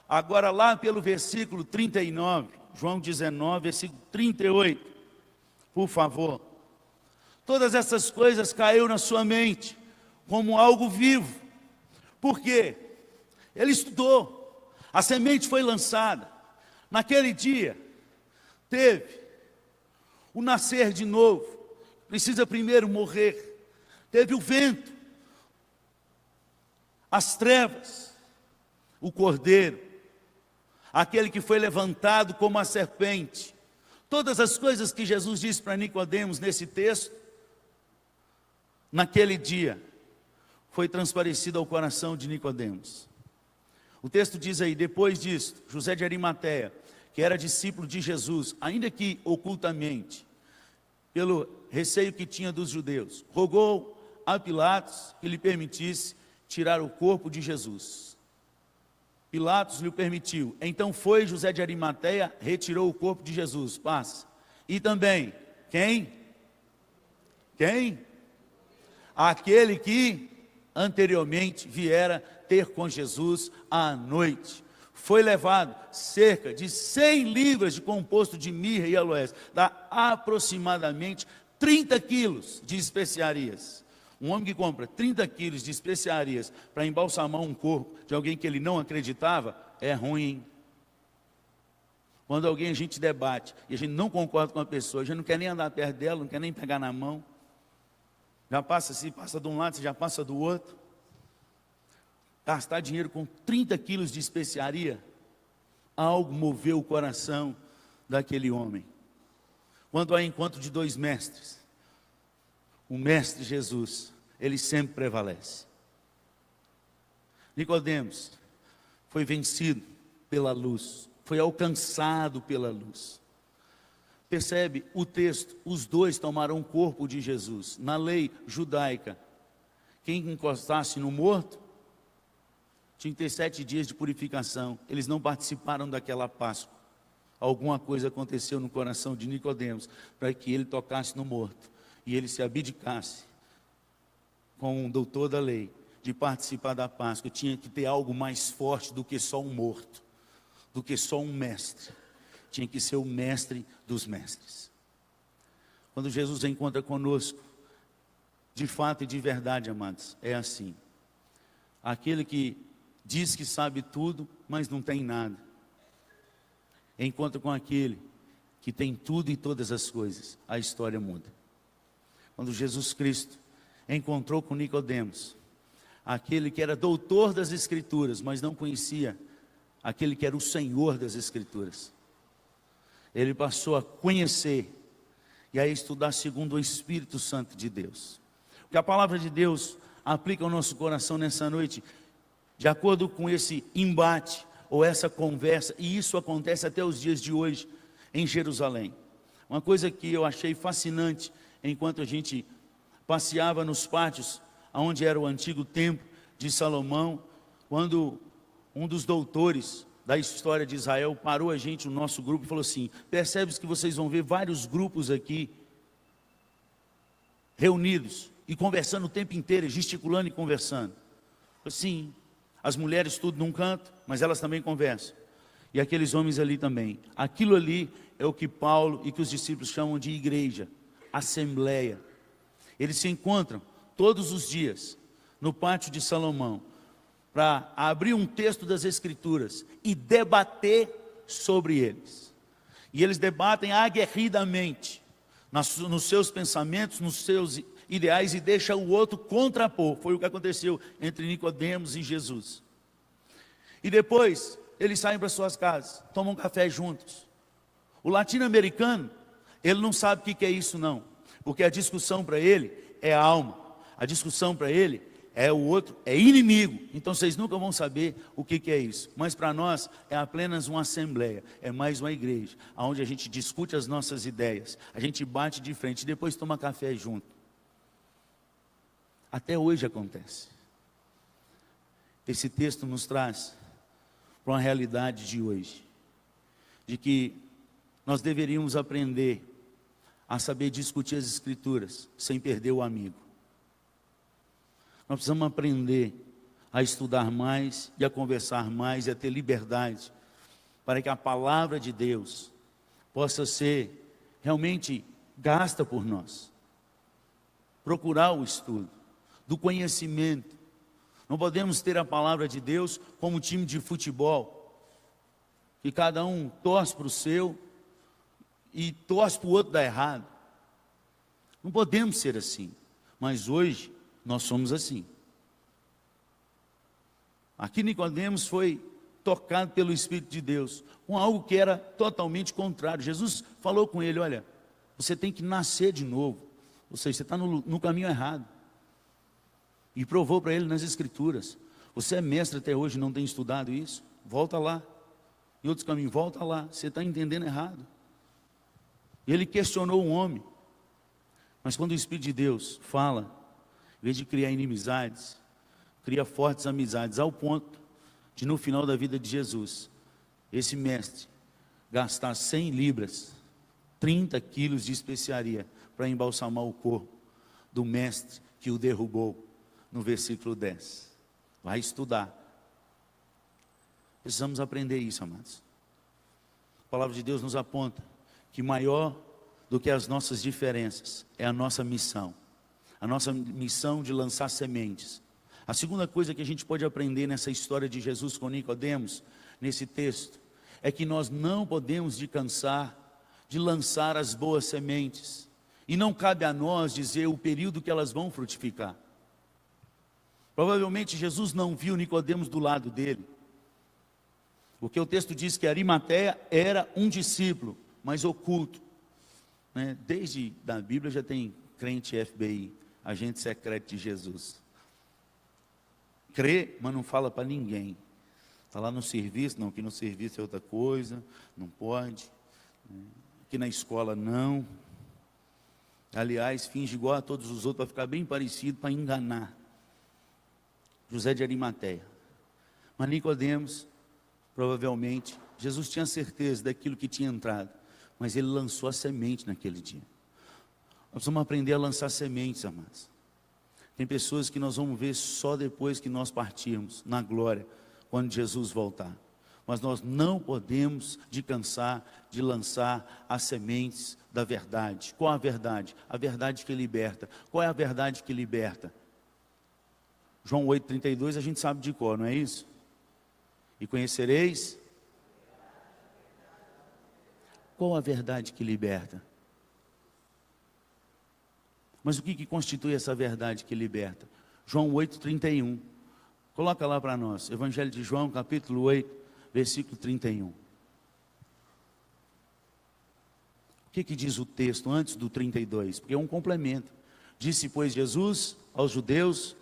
agora lá pelo versículo 39, João 19, versículo 38, por favor. Todas essas coisas caiu na sua mente, como algo vivo. Por quê? Ele estudou, a semente foi lançada. Naquele dia, teve o nascer de novo, precisa primeiro morrer. Teve o vento, as trevas, o cordeiro, aquele que foi levantado como a serpente. Todas as coisas que Jesus disse para Nicodemos nesse texto, naquele dia, foi transparecido ao coração de Nicodemos. O texto diz aí: depois disso, José de Arimateia, que era discípulo de Jesus, ainda que ocultamente, pelo receio que tinha dos judeus, rogou a Pilatos que lhe permitisse tirar o corpo de Jesus. Pilatos lhe permitiu. Então foi José de Arimateia, retirou o corpo de Jesus. Passa. E também, quem? Aquele que anteriormente viera ter com Jesus à noite. Foi levado cerca de 100 libras de composto de mirra e aloés, dá aproximadamente 30 quilos de especiarias. Um homem que compra 30 quilos de especiarias para embalsamar um corpo de alguém que ele não acreditava, é ruim, hein? Quando a gente debate e a gente não concorda com a pessoa, a gente não quer nem andar perto dela, não quer nem pegar na mão. Já passa assim, passa de um lado, você já passa do outro. Gastar dinheiro com 30 quilos de especiaria, algo moveu o coração daquele homem. Quando há encontro de dois mestres, o mestre Jesus, ele sempre prevalece. Nicodemos foi vencido pela luz, foi alcançado pela luz. Percebe o texto, os dois tomaram o corpo de Jesus. Na lei judaica, quem encostasse no morto, tinha que ter 7 dias de purificação. Eles não participaram daquela Páscoa. Alguma coisa aconteceu no coração de Nicodemos, para que ele tocasse no morto, e ele se abdicasse, com um doutor da lei, de participar da Páscoa. Tinha que ter algo mais forte do que só um morto, do que só um mestre. Tinha que ser o mestre dos mestres. Quando Jesus encontra conosco, de fato e de verdade, amados, é assim. Aquele que diz que sabe tudo, mas não tem nada, encontra com aquele que tem tudo e todas as coisas, a história muda. Quando Jesus Cristo encontrou com Nicodemos, aquele que era doutor das Escrituras, mas não conhecia aquele que era o Senhor das Escrituras, ele passou a conhecer e a estudar segundo o Espírito Santo de Deus. O que a palavra de Deus aplica ao nosso coração nessa noite, de acordo com esse embate ou essa conversa, e isso acontece até os dias de hoje em Jerusalém. Uma coisa que eu achei fascinante enquanto a gente passeava nos pátios, onde era o antigo templo de Salomão, quando um dos doutores da história de Israel parou a gente no nosso grupo e falou assim: percebe que vocês vão ver vários grupos aqui reunidos e conversando o tempo inteiro, gesticulando e conversando. Sim, as mulheres tudo num canto, mas elas também conversam. E aqueles homens ali também. Aquilo ali é o que Paulo e que os discípulos chamam de igreja, assembleia. Eles se encontram todos os dias no pátio de Salomão para abrir um texto das Escrituras e debater sobre eles. E eles debatem aguerridamente nos seus pensamentos, nos seus ideais, e deixa o outro contrapor. Foi o que aconteceu entre Nicodemos e Jesus. E depois eles saem para suas casas, tomam café juntos. O latino-americano, ele não sabe o que é isso não, porque a discussão para ele é alma, a discussão para ele é o outro, é inimigo. Então vocês nunca vão saber o que é isso. Mas para nós é apenas uma assembleia, é mais uma igreja, onde a gente discute as nossas ideias, a gente bate de frente e depois toma café junto. Até hoje acontece. Esse texto nos traz para uma realidade de hoje, de que nós deveríamos aprender a saber discutir as Escrituras sem perder o amigo. Nós precisamos aprender a estudar mais e a conversar mais e a ter liberdade para que a palavra de Deus possa ser realmente gasta por nós. Procurar o estudo do conhecimento. Não podemos ter a palavra de Deus como time de futebol, que cada um torce para o seu e torce para o outro dar errado. Não podemos ser assim, mas hoje nós somos assim. Aqui Nicodemos foi tocado pelo Espírito de Deus, com algo que era totalmente contrário. Jesus falou com ele: olha, você tem que nascer de novo, ou seja, você está no caminho errado. E provou para ele nas Escrituras: você é mestre até hoje e não tem estudado isso? Volta lá. Em outros caminhos, volta lá, você está entendendo errado. E ele questionou o homem. Mas quando o Espírito de Deus fala, em vez de criar inimizades, cria fortes amizades, ao ponto de no final da vida de Jesus, esse mestre gastar 100 libras, 30 quilos de especiaria, para embalsamar o corpo do mestre que o derrubou, no versículo 10. Vai estudar. Precisamos aprender isso, amados. A palavra de Deus nos aponta que maior do que as nossas diferenças é a nossa missão de lançar sementes. A segunda coisa que a gente pode aprender nessa história de Jesus com Nicodemos, nesse texto, é que nós não podemos descansar de lançar as boas sementes, e não cabe a nós dizer o período que elas vão frutificar. Provavelmente Jesus não viu Nicodemos do lado dele, porque o texto diz que Arimateia era um discípulo, mas oculto, né? Desde da Bíblia já tem crente FBI, agente secreto de Jesus. Crê, mas não fala para ninguém. Está lá no serviço, não, que no serviço é outra coisa, não pode. Aqui na escola não. Aliás, finge igual a todos os outros para ficar bem parecido, para enganar. José de Arimateia. Mas Nicodemos, provavelmente, Jesus tinha certeza daquilo que tinha entrado, mas ele lançou a semente naquele dia. Nós precisamos aprender a lançar sementes, amados. Tem pessoas que nós vamos ver só depois que nós partirmos, na glória, quando Jesus voltar. Mas nós não podemos descansar de lançar as sementes da verdade. Qual a verdade? A verdade que liberta. Qual é a verdade que liberta? João 8,32 a gente sabe de cor, não é isso? E conhecereis? Qual a verdade que liberta? Mas o que constitui essa verdade que liberta? João 8,31. Coloca lá para nós. Evangelho de João, capítulo 8, versículo 31. O que diz o texto antes do 32? Porque é um complemento. Disse, pois, Jesus aos judeus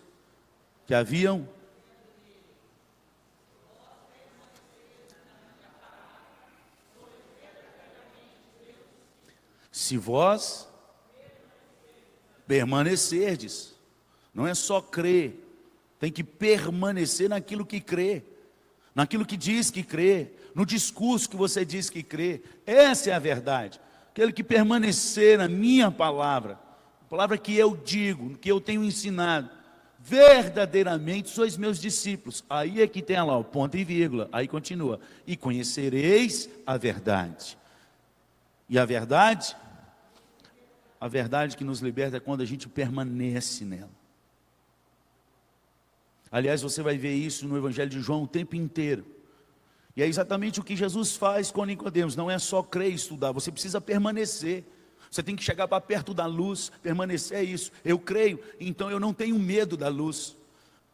que haviam... Se vós permanecerdes. Não é só crer, tem que permanecer naquilo que crê, naquilo que diz que crê, no discurso que você diz que crê. Essa é a verdade. Aquele que permanecer na minha palavra, a palavra que eu digo, que eu tenho ensinado, verdadeiramente sois meus discípulos. Aí é que tem lá o ponto e vírgula, aí continua: e conhecereis a verdade. E a verdade que nos liberta é quando a gente permanece nela. Aliás, você vai ver isso no Evangelho de João o tempo inteiro. E é exatamente o que Jesus faz com Nicodemos. Não é só crer e estudar, você precisa permanecer. Você tem que chegar para perto da luz, permanecer é isso. Eu creio, então eu não tenho medo da luz.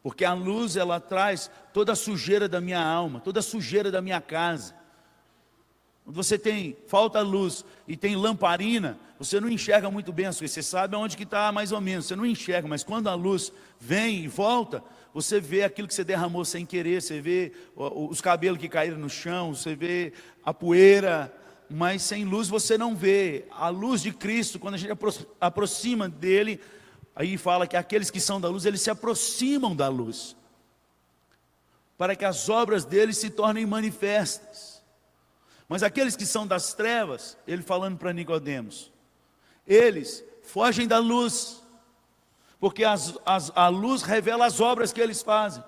Porque a luz, ela traz toda a sujeira da minha alma, toda a sujeira da minha casa. Quando você falta luz e tem lamparina, você não enxerga muito bem as coisas. Você sabe aonde que está mais ou menos, você não enxerga. Mas quando a luz vem e volta, você vê aquilo que você derramou sem querer. Você vê os cabelos que caíram no chão, você vê a poeira. Mas sem luz você não vê. A luz de Cristo, quando a gente aproxima dele, aí fala que aqueles que são da luz, eles se aproximam da luz, para que as obras dele se tornem manifestas. Mas aqueles que são das trevas, ele falando para Nicodemos, eles fogem da luz, porque a luz revela as obras que eles fazem.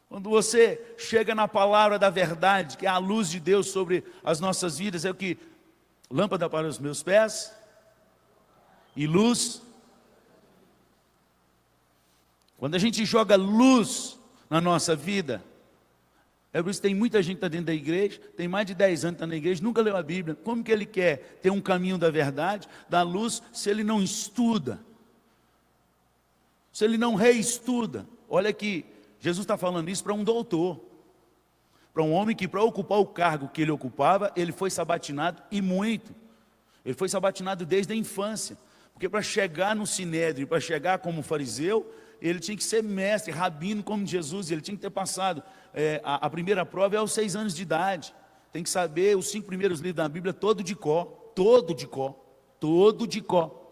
Quando você chega na palavra da verdade, que é a luz de Deus sobre as nossas vidas, é o que? Lâmpada para os meus pés e luz. Quando a gente joga luz na nossa vida, é por isso que tem muita gente que está dentro da igreja, tem mais de 10 anos que está na igreja, nunca leu a Bíblia. Como que ele quer ter um caminho da verdade, da luz, se ele não estuda? Se ele não reestuda? Olha que Jesus está falando isso para um doutor, para um homem que, para ocupar o cargo que ele ocupava, ele foi sabatinado e muito. Ele foi sabatinado desde a infância, porque para chegar no sinédrio, para chegar como fariseu, ele tinha que ser mestre, rabino como Jesus. Ele tinha que ter passado, a primeira prova é aos 6 anos de idade. Tem que saber os 5 primeiros livros da Bíblia, todo de cor, todo de cor, todo de cor.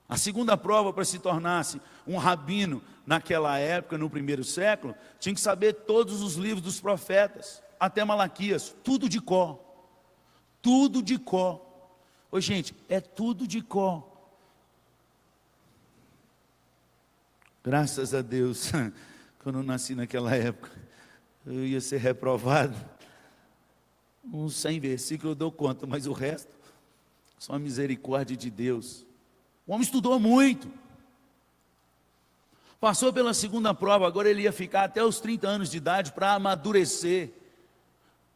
A segunda prova para se tornar-se um rabino naquela época, no primeiro século, tinha que saber todos os livros dos profetas, até Malaquias, tudo de cor. Tudo de cor. Ô gente, é tudo de cor. Graças a Deus, quando eu nasci naquela época, eu ia ser reprovado. Uns 100 versículos eu dou conta, mas o resto, só a misericórdia de Deus. O homem estudou muito, passou pela segunda prova, agora ele ia ficar até os 30 anos de idade para amadurecer,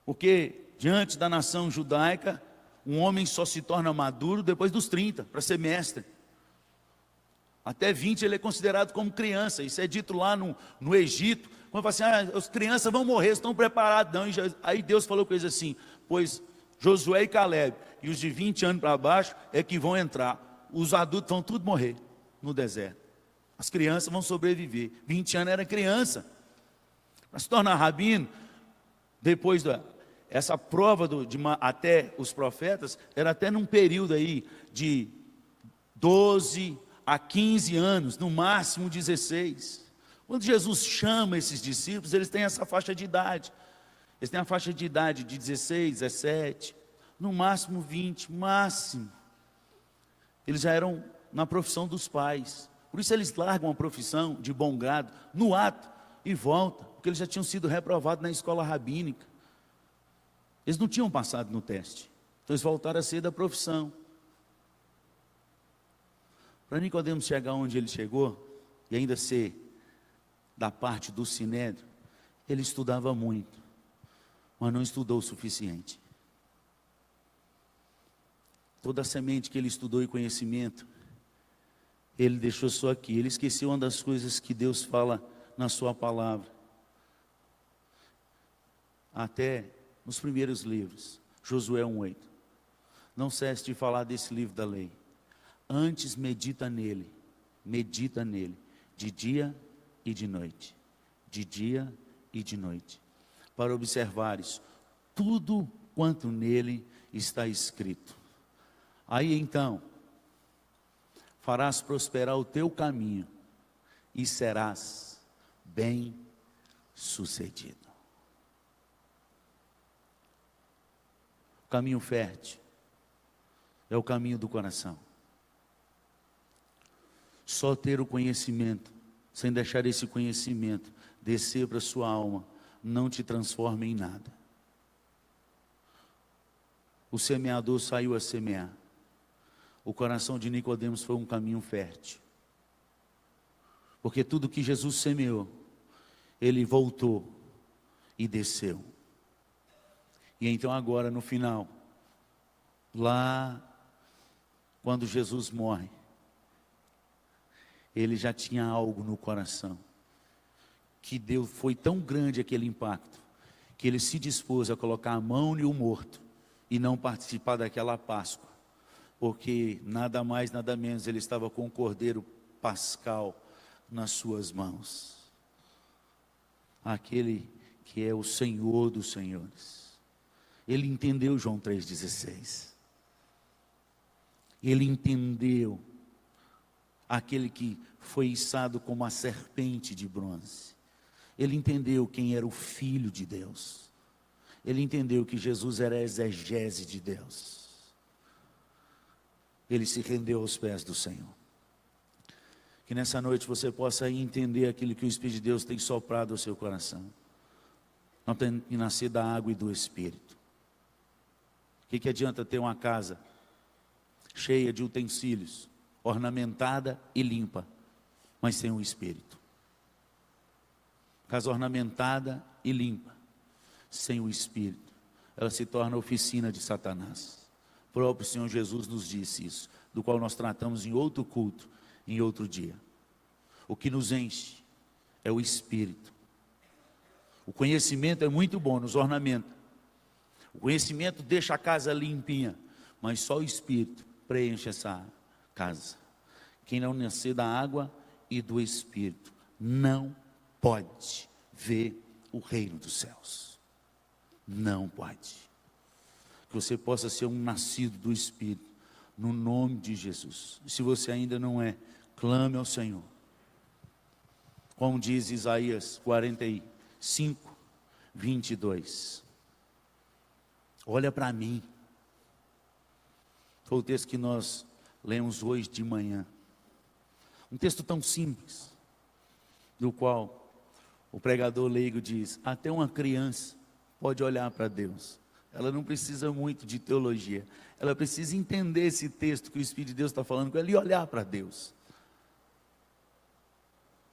porque diante da nação judaica, um homem só se torna maduro depois dos 30, para ser mestre. Até 20 ele é considerado como criança, isso é dito lá no Egito, quando fala assim, as crianças vão morrer, estão preparados, não. Aí Deus falou com eles assim, pois Josué e Caleb, e os de 20 anos para baixo, é que vão entrar. Os adultos vão tudo morrer no deserto. As crianças vão sobreviver. 20 anos era criança. Para se tornar rabino, depois essa prova até os profetas, era até num período aí de 12 a 15 anos, no máximo 16. Quando Jesus chama esses discípulos, eles têm essa faixa de idade. Eles têm a faixa de idade de 16, 17, no máximo 20, máximo. Eles já eram na profissão dos pais. Por isso eles largam a profissão de bom grado no ato e voltam, porque eles já tinham sido reprovados na escola rabínica. Eles não tinham passado no teste. Então eles voltaram a ser da profissão. Para Nicodemos chegar onde ele chegou, e ainda ser da parte do sinédrio, ele estudava muito, mas não estudou o suficiente. Toda a semente que ele estudou e conhecimento, ele deixou só aqui. Ele esqueceu uma das coisas que Deus fala na sua palavra. Até nos primeiros livros, Josué 1:8. Não cesse de falar desse livro da lei. Antes medita nele, de dia e de noite. De dia e de noite. Para observares tudo quanto nele está escrito. Aí então, farás prosperar o teu caminho e serás bem-sucedido. O caminho fértil é o caminho do coração. Só ter o conhecimento, sem deixar esse conhecimento descer para a sua alma, não te transforma em nada. O semeador saiu a semear. O coração de Nicodemos foi um caminho fértil. Porque tudo que Jesus semeou, ele voltou e desceu. E então agora no final, lá quando Jesus morre, ele já tinha algo no coração, que foi tão grande aquele impacto, que ele se dispôs a colocar a mão no morto, e não participar daquela Páscoa, porque nada mais, nada menos, ele estava com o Cordeiro Pascal nas suas mãos, aquele que é o Senhor dos Senhores. Ele entendeu João 3,16, ele entendeu aquele que foi içado como a serpente de bronze, ele entendeu quem era o Filho de Deus, ele entendeu que Jesus era a exegese de Deus, ele se rendeu aos pés do Senhor. Que nessa noite você possa entender aquilo que o Espírito de Deus tem soprado ao seu coração. Não tem que nascer da água e do Espírito. O que adianta ter uma casa cheia de utensílios, ornamentada e limpa, mas sem o Espírito? Casa ornamentada e limpa, sem o Espírito, ela se torna oficina de Satanás. O próprio Senhor Jesus nos disse isso, do qual nós tratamos em outro culto, em outro dia. O que nos enche é o Espírito. O conhecimento é muito bom, nos ornamenta. O conhecimento deixa a casa limpinha, mas só o Espírito preenche essa casa. Quem não nascer da água e do Espírito não pode ver o reino dos céus. Não pode. Que você possa ser um nascido do Espírito, no nome de Jesus. E se você ainda não é, clame ao Senhor. Como diz Isaías 45, 22. Olha para mim. Foi o texto que nós lemos hoje de manhã. Um texto tão simples, do qual o pregador leigo diz: até uma criança pode olhar para Deus. Ela não precisa muito de teologia, ela precisa entender esse texto que o Espírito de Deus está falando com ela e olhar para Deus.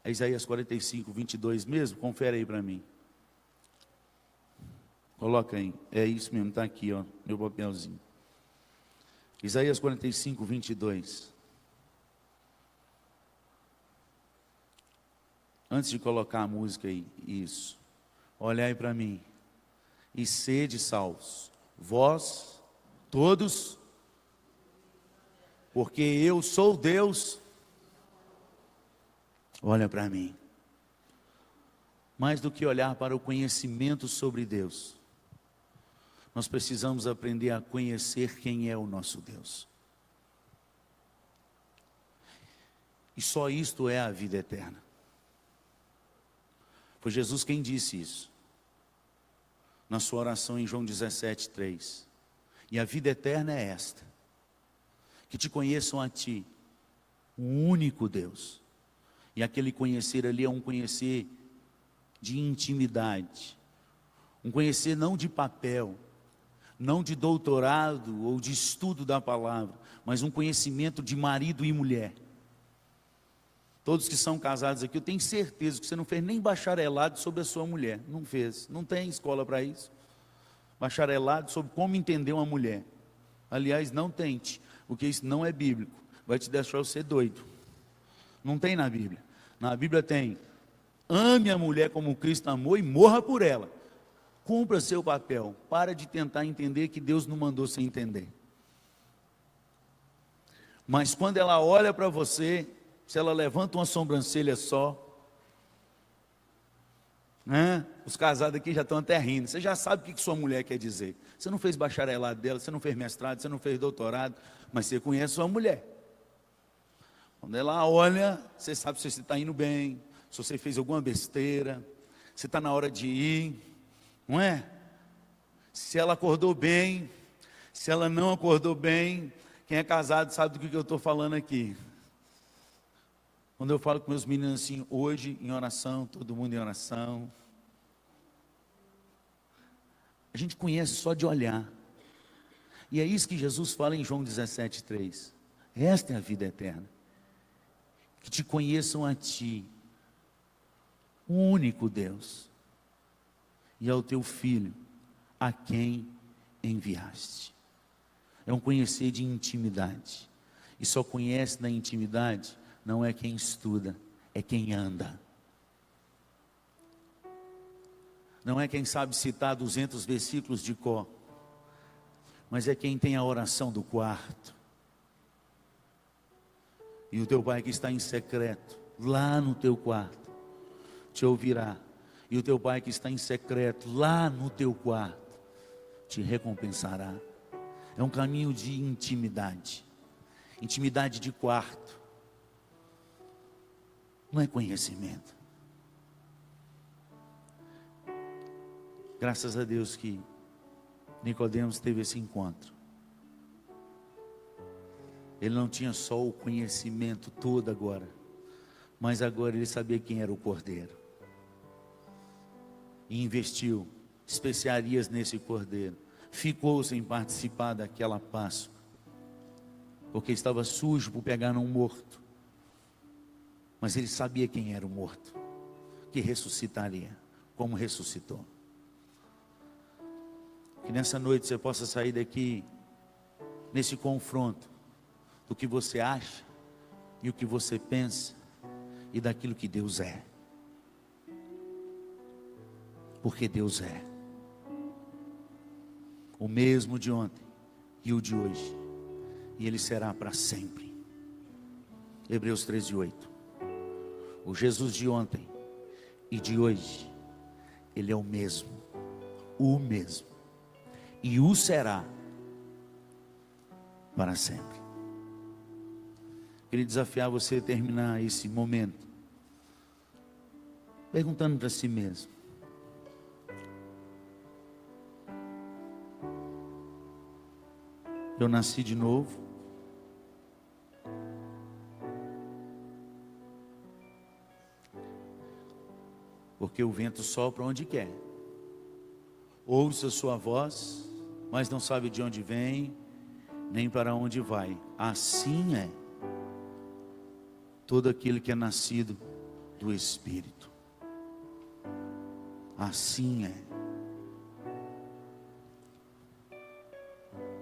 É Isaías 45, 22 mesmo? Confere aí para mim. Coloca aí, é isso mesmo, está aqui, ó, meu papelzinho. Isaías 45, 22. Antes de colocar a música aí, isso. Olhai para mim e sede salvos, vós todos, porque eu sou Deus. Olha para mim. Mais do que olhar para o conhecimento sobre Deus, nós precisamos aprender a conhecer quem é o nosso Deus. E só isto é a vida eterna. Foi Jesus quem disse isso, na sua oração em João 17, 3. E a vida eterna é esta: que te conheçam a ti, o único Deus. E aquele conhecer ali é um conhecer de intimidade, um conhecer não de papel, não de doutorado ou de estudo da palavra, mas um conhecimento de marido e mulher. Todos que são casados aqui, eu tenho certeza que você não fez nem bacharelado sobre a sua mulher. Não fez, não tem escola para isso. Bacharelado sobre como entender uma mulher. Aliás, não tente, porque isso não é bíblico. Vai te deixar você doido. Não tem na Bíblia. Na Bíblia tem: ame a mulher como Cristo amou e morra por ela. Cumpra seu papel. Para de tentar entender que Deus não mandou você entender. Mas quando ela olha para você, se ela levanta uma sobrancelha só, né? Os casados aqui já estão até rindo. Você já sabe o que sua mulher quer dizer. Você não fez bacharelado dela, você não fez mestrado, você não fez doutorado, mas você conhece sua mulher. Quando ela olha, você sabe se você está indo bem, se você fez alguma besteira, se está na hora de ir, não é? Se ela acordou bem, se ela não acordou bem. Quem é casado sabe do que eu estou falando aqui. Quando eu falo com meus meninos assim, hoje em oração, todo mundo em oração. A gente conhece só de olhar. E é isso que Jesus fala em João 17,3. Esta é a vida eterna. Que te conheçam a ti, o único Deus, e ao teu Filho, a quem enviaste. É um conhecer de intimidade. E só conhece na intimidade, não é quem estuda, é quem anda. Não é quem sabe citar 200 versículos de cor, mas é quem tem a oração do quarto. E o teu Pai que está em secreto, lá no teu quarto, te ouvirá. E o teu Pai que está em secreto, lá no teu quarto, te recompensará. É um caminho de intimidade. Intimidade de quarto. Não é conhecimento. Graças a Deus que Nicodemos teve esse encontro. Ele não tinha só o conhecimento todo agora, mas agora ele sabia quem era o Cordeiro. E investiu especiarias nesse Cordeiro. Ficou sem participar daquela Páscoa, porque estava sujo por pegar num morto. Mas ele sabia quem era o morto, que ressuscitaria, como ressuscitou. Que nessa noite você possa sair daqui, nesse confronto, do que você acha, e o que você pensa, e daquilo que Deus é. Porque Deus é o mesmo de ontem e o de hoje, e Ele será para sempre. Hebreus 13:8. O Jesus de ontem e de hoje, Ele é o mesmo, e o será para sempre. Queria desafiar você a terminar esse momento perguntando para si mesmo: eu nasci de novo? Porque o vento sopra onde quer. Ouve a sua voz, mas não sabe de onde vem, nem para onde vai. Assim é todo aquele que é nascido do Espírito. Assim é.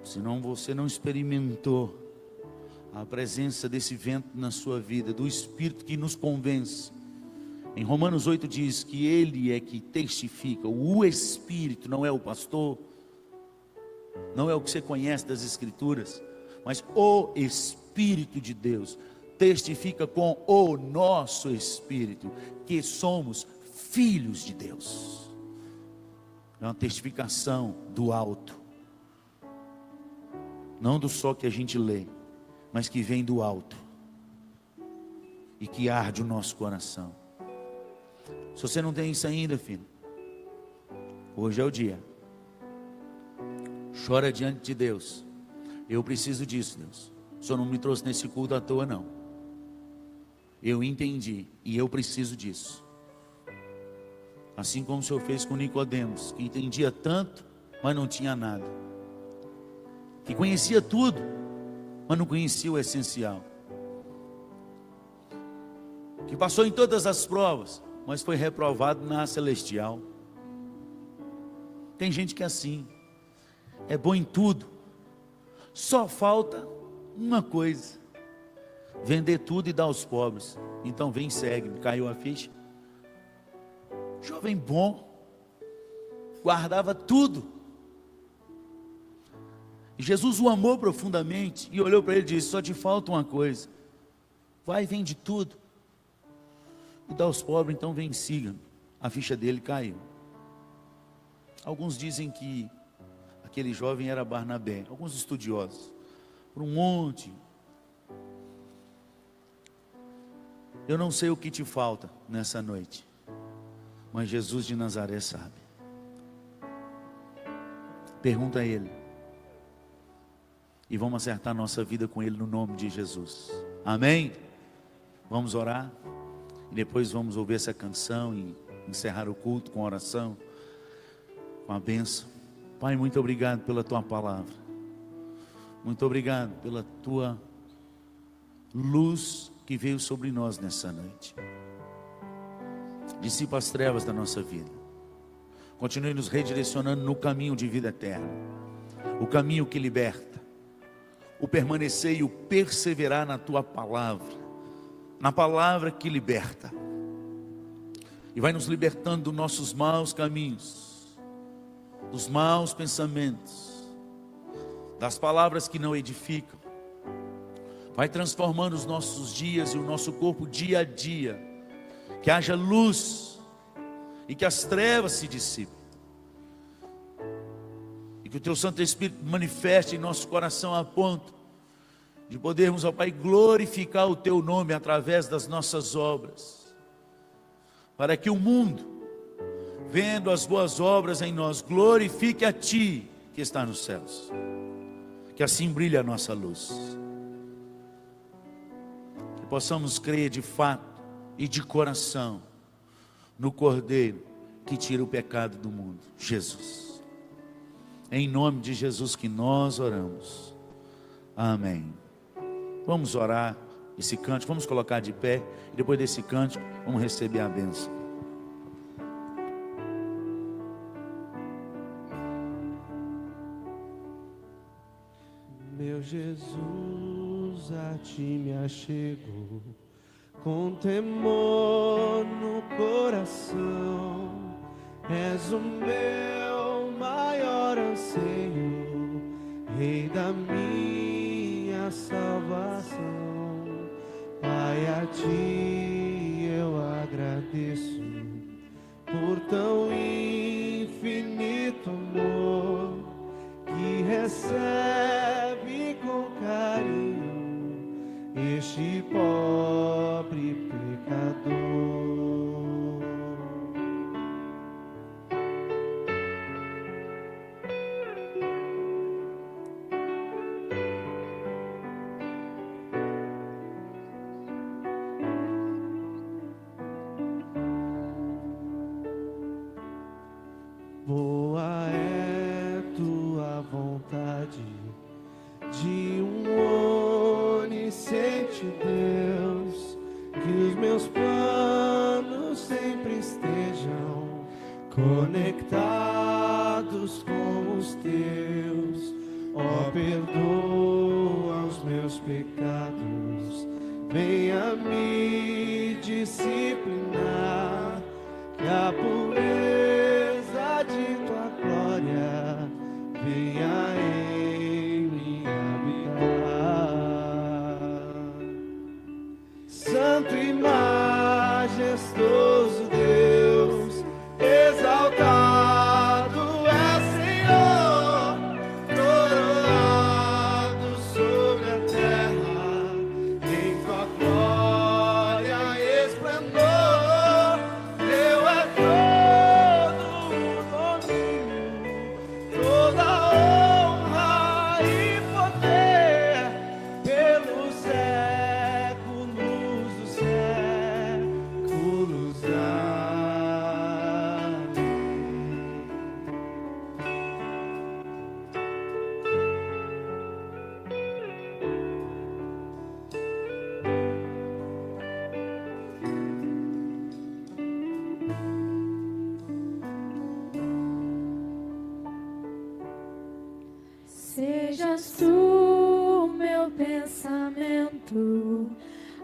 Senão você não experimentou a presença desse vento na sua vida, do Espírito que nos convence. Em Romanos 8 diz que Ele é que testifica, o Espírito, não é o pastor, não é o que você conhece das Escrituras, mas o Espírito de Deus testifica com o nosso Espírito que somos filhos de Deus. É uma testificação do alto, não do só que a gente lê, mas que vem do alto e que arde o nosso coração. Se você não tem isso ainda, filho, hoje é o dia. Chora diante de Deus. Eu preciso disso, Deus. O Senhor não me trouxe nesse culto à toa, não. Eu entendi e eu preciso disso. Assim como o Senhor fez com Nicodemos, que entendia tanto, mas não tinha nada. Que conhecia tudo, mas não conhecia o essencial. Que passou em todas as provas, mas foi reprovado na celestial. Tem gente que é assim, é bom em tudo, só falta uma coisa: vender tudo e dar aos pobres. Então vem, segue. Caiu a ficha. Jovem bom, guardava tudo. E Jesus o amou profundamente e olhou para ele e disse: só te falta uma coisa, vai, vende tudo e dá aos pobres. Então vem, siga-me. a ficha dele caiu. Alguns dizem que aquele jovem era Barnabé, alguns estudiosos, por um monte. Eu não sei o que te falta nessa noite, mas Jesus de Nazaré sabe. Pergunta a Ele, e vamos acertar nossa vida com Ele no nome de Jesus. Amém? Vamos orar, e depois vamos ouvir essa canção e encerrar o culto com oração, com a bênção. Pai, muito obrigado pela Tua palavra, muito obrigado pela Tua luz que veio sobre nós nessa noite. Dissipa as trevas da nossa vida, continue nos redirecionando no caminho de vida eterna, o caminho que liberta, o permanecer e o perseverar na Tua palavra, na palavra que liberta, e vai nos libertando dos nossos maus caminhos, dos maus pensamentos, das palavras que não edificam. Vai transformando os nossos dias e o nosso corpo dia a dia, que haja luz e que as trevas se dissipem, e que o Teu Santo Espírito manifeste em nosso coração a ponto de podermos, ó Pai, glorificar o Teu nome através das nossas obras, para que o mundo, vendo as boas obras em nós, glorifique a Ti que está nos céus, que assim brilhe a nossa luz, que possamos crer de fato e de coração no Cordeiro que tira o pecado do mundo, Jesus. Em nome de Jesus que nós oramos, amém. Vamos orar esse cântico, vamos colocar de pé, e depois desse cântico vamos receber a bênção. Meu Jesus, a Ti me achego, com temor no coração. És o meu maior anseio, Rei da minha salvação. Pai, a Ti eu agradeço por tão infinito amor que recebe com carinho este pobre pecador. Boa é Tua vontade de um onisciente Deus, que os meus planos sempre estejam conectados com os Teus. Ó, perdoa os meus pecados, venha me disciplinar, que a pureza de Tua glória venha em mim habitar. Santo e majestoso Deus, exaltado é Senhor, coroado sobre a terra, em Tua glória e esplendor. Teu é todo o domínio, toda honra e poder, pelos séculos dos séculos. Amém. Sejas Tu meu pensamento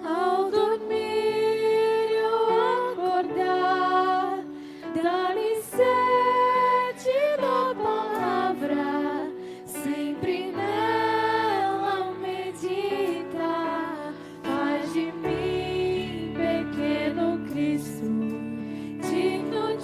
ao dormir e ao acordar. Dá-me sede da palavra, sempre nela meditar. Faz de mim, pequeno Cristo, digno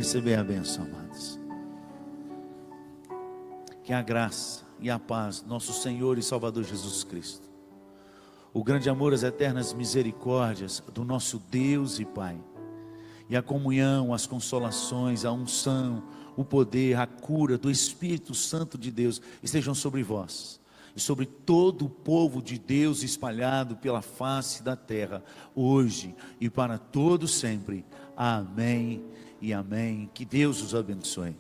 receber a bênção, amados. Que a graça e a paz do nosso Senhor e Salvador Jesus Cristo, o grande amor, as eternas misericórdias do nosso Deus e Pai, e a comunhão, as consolações, a unção, o poder, a cura do Espírito Santo de Deus estejam sobre vós e sobre todo o povo de Deus espalhado pela face da terra, hoje e para todo sempre. Amém e amém. Que Deus os abençoe.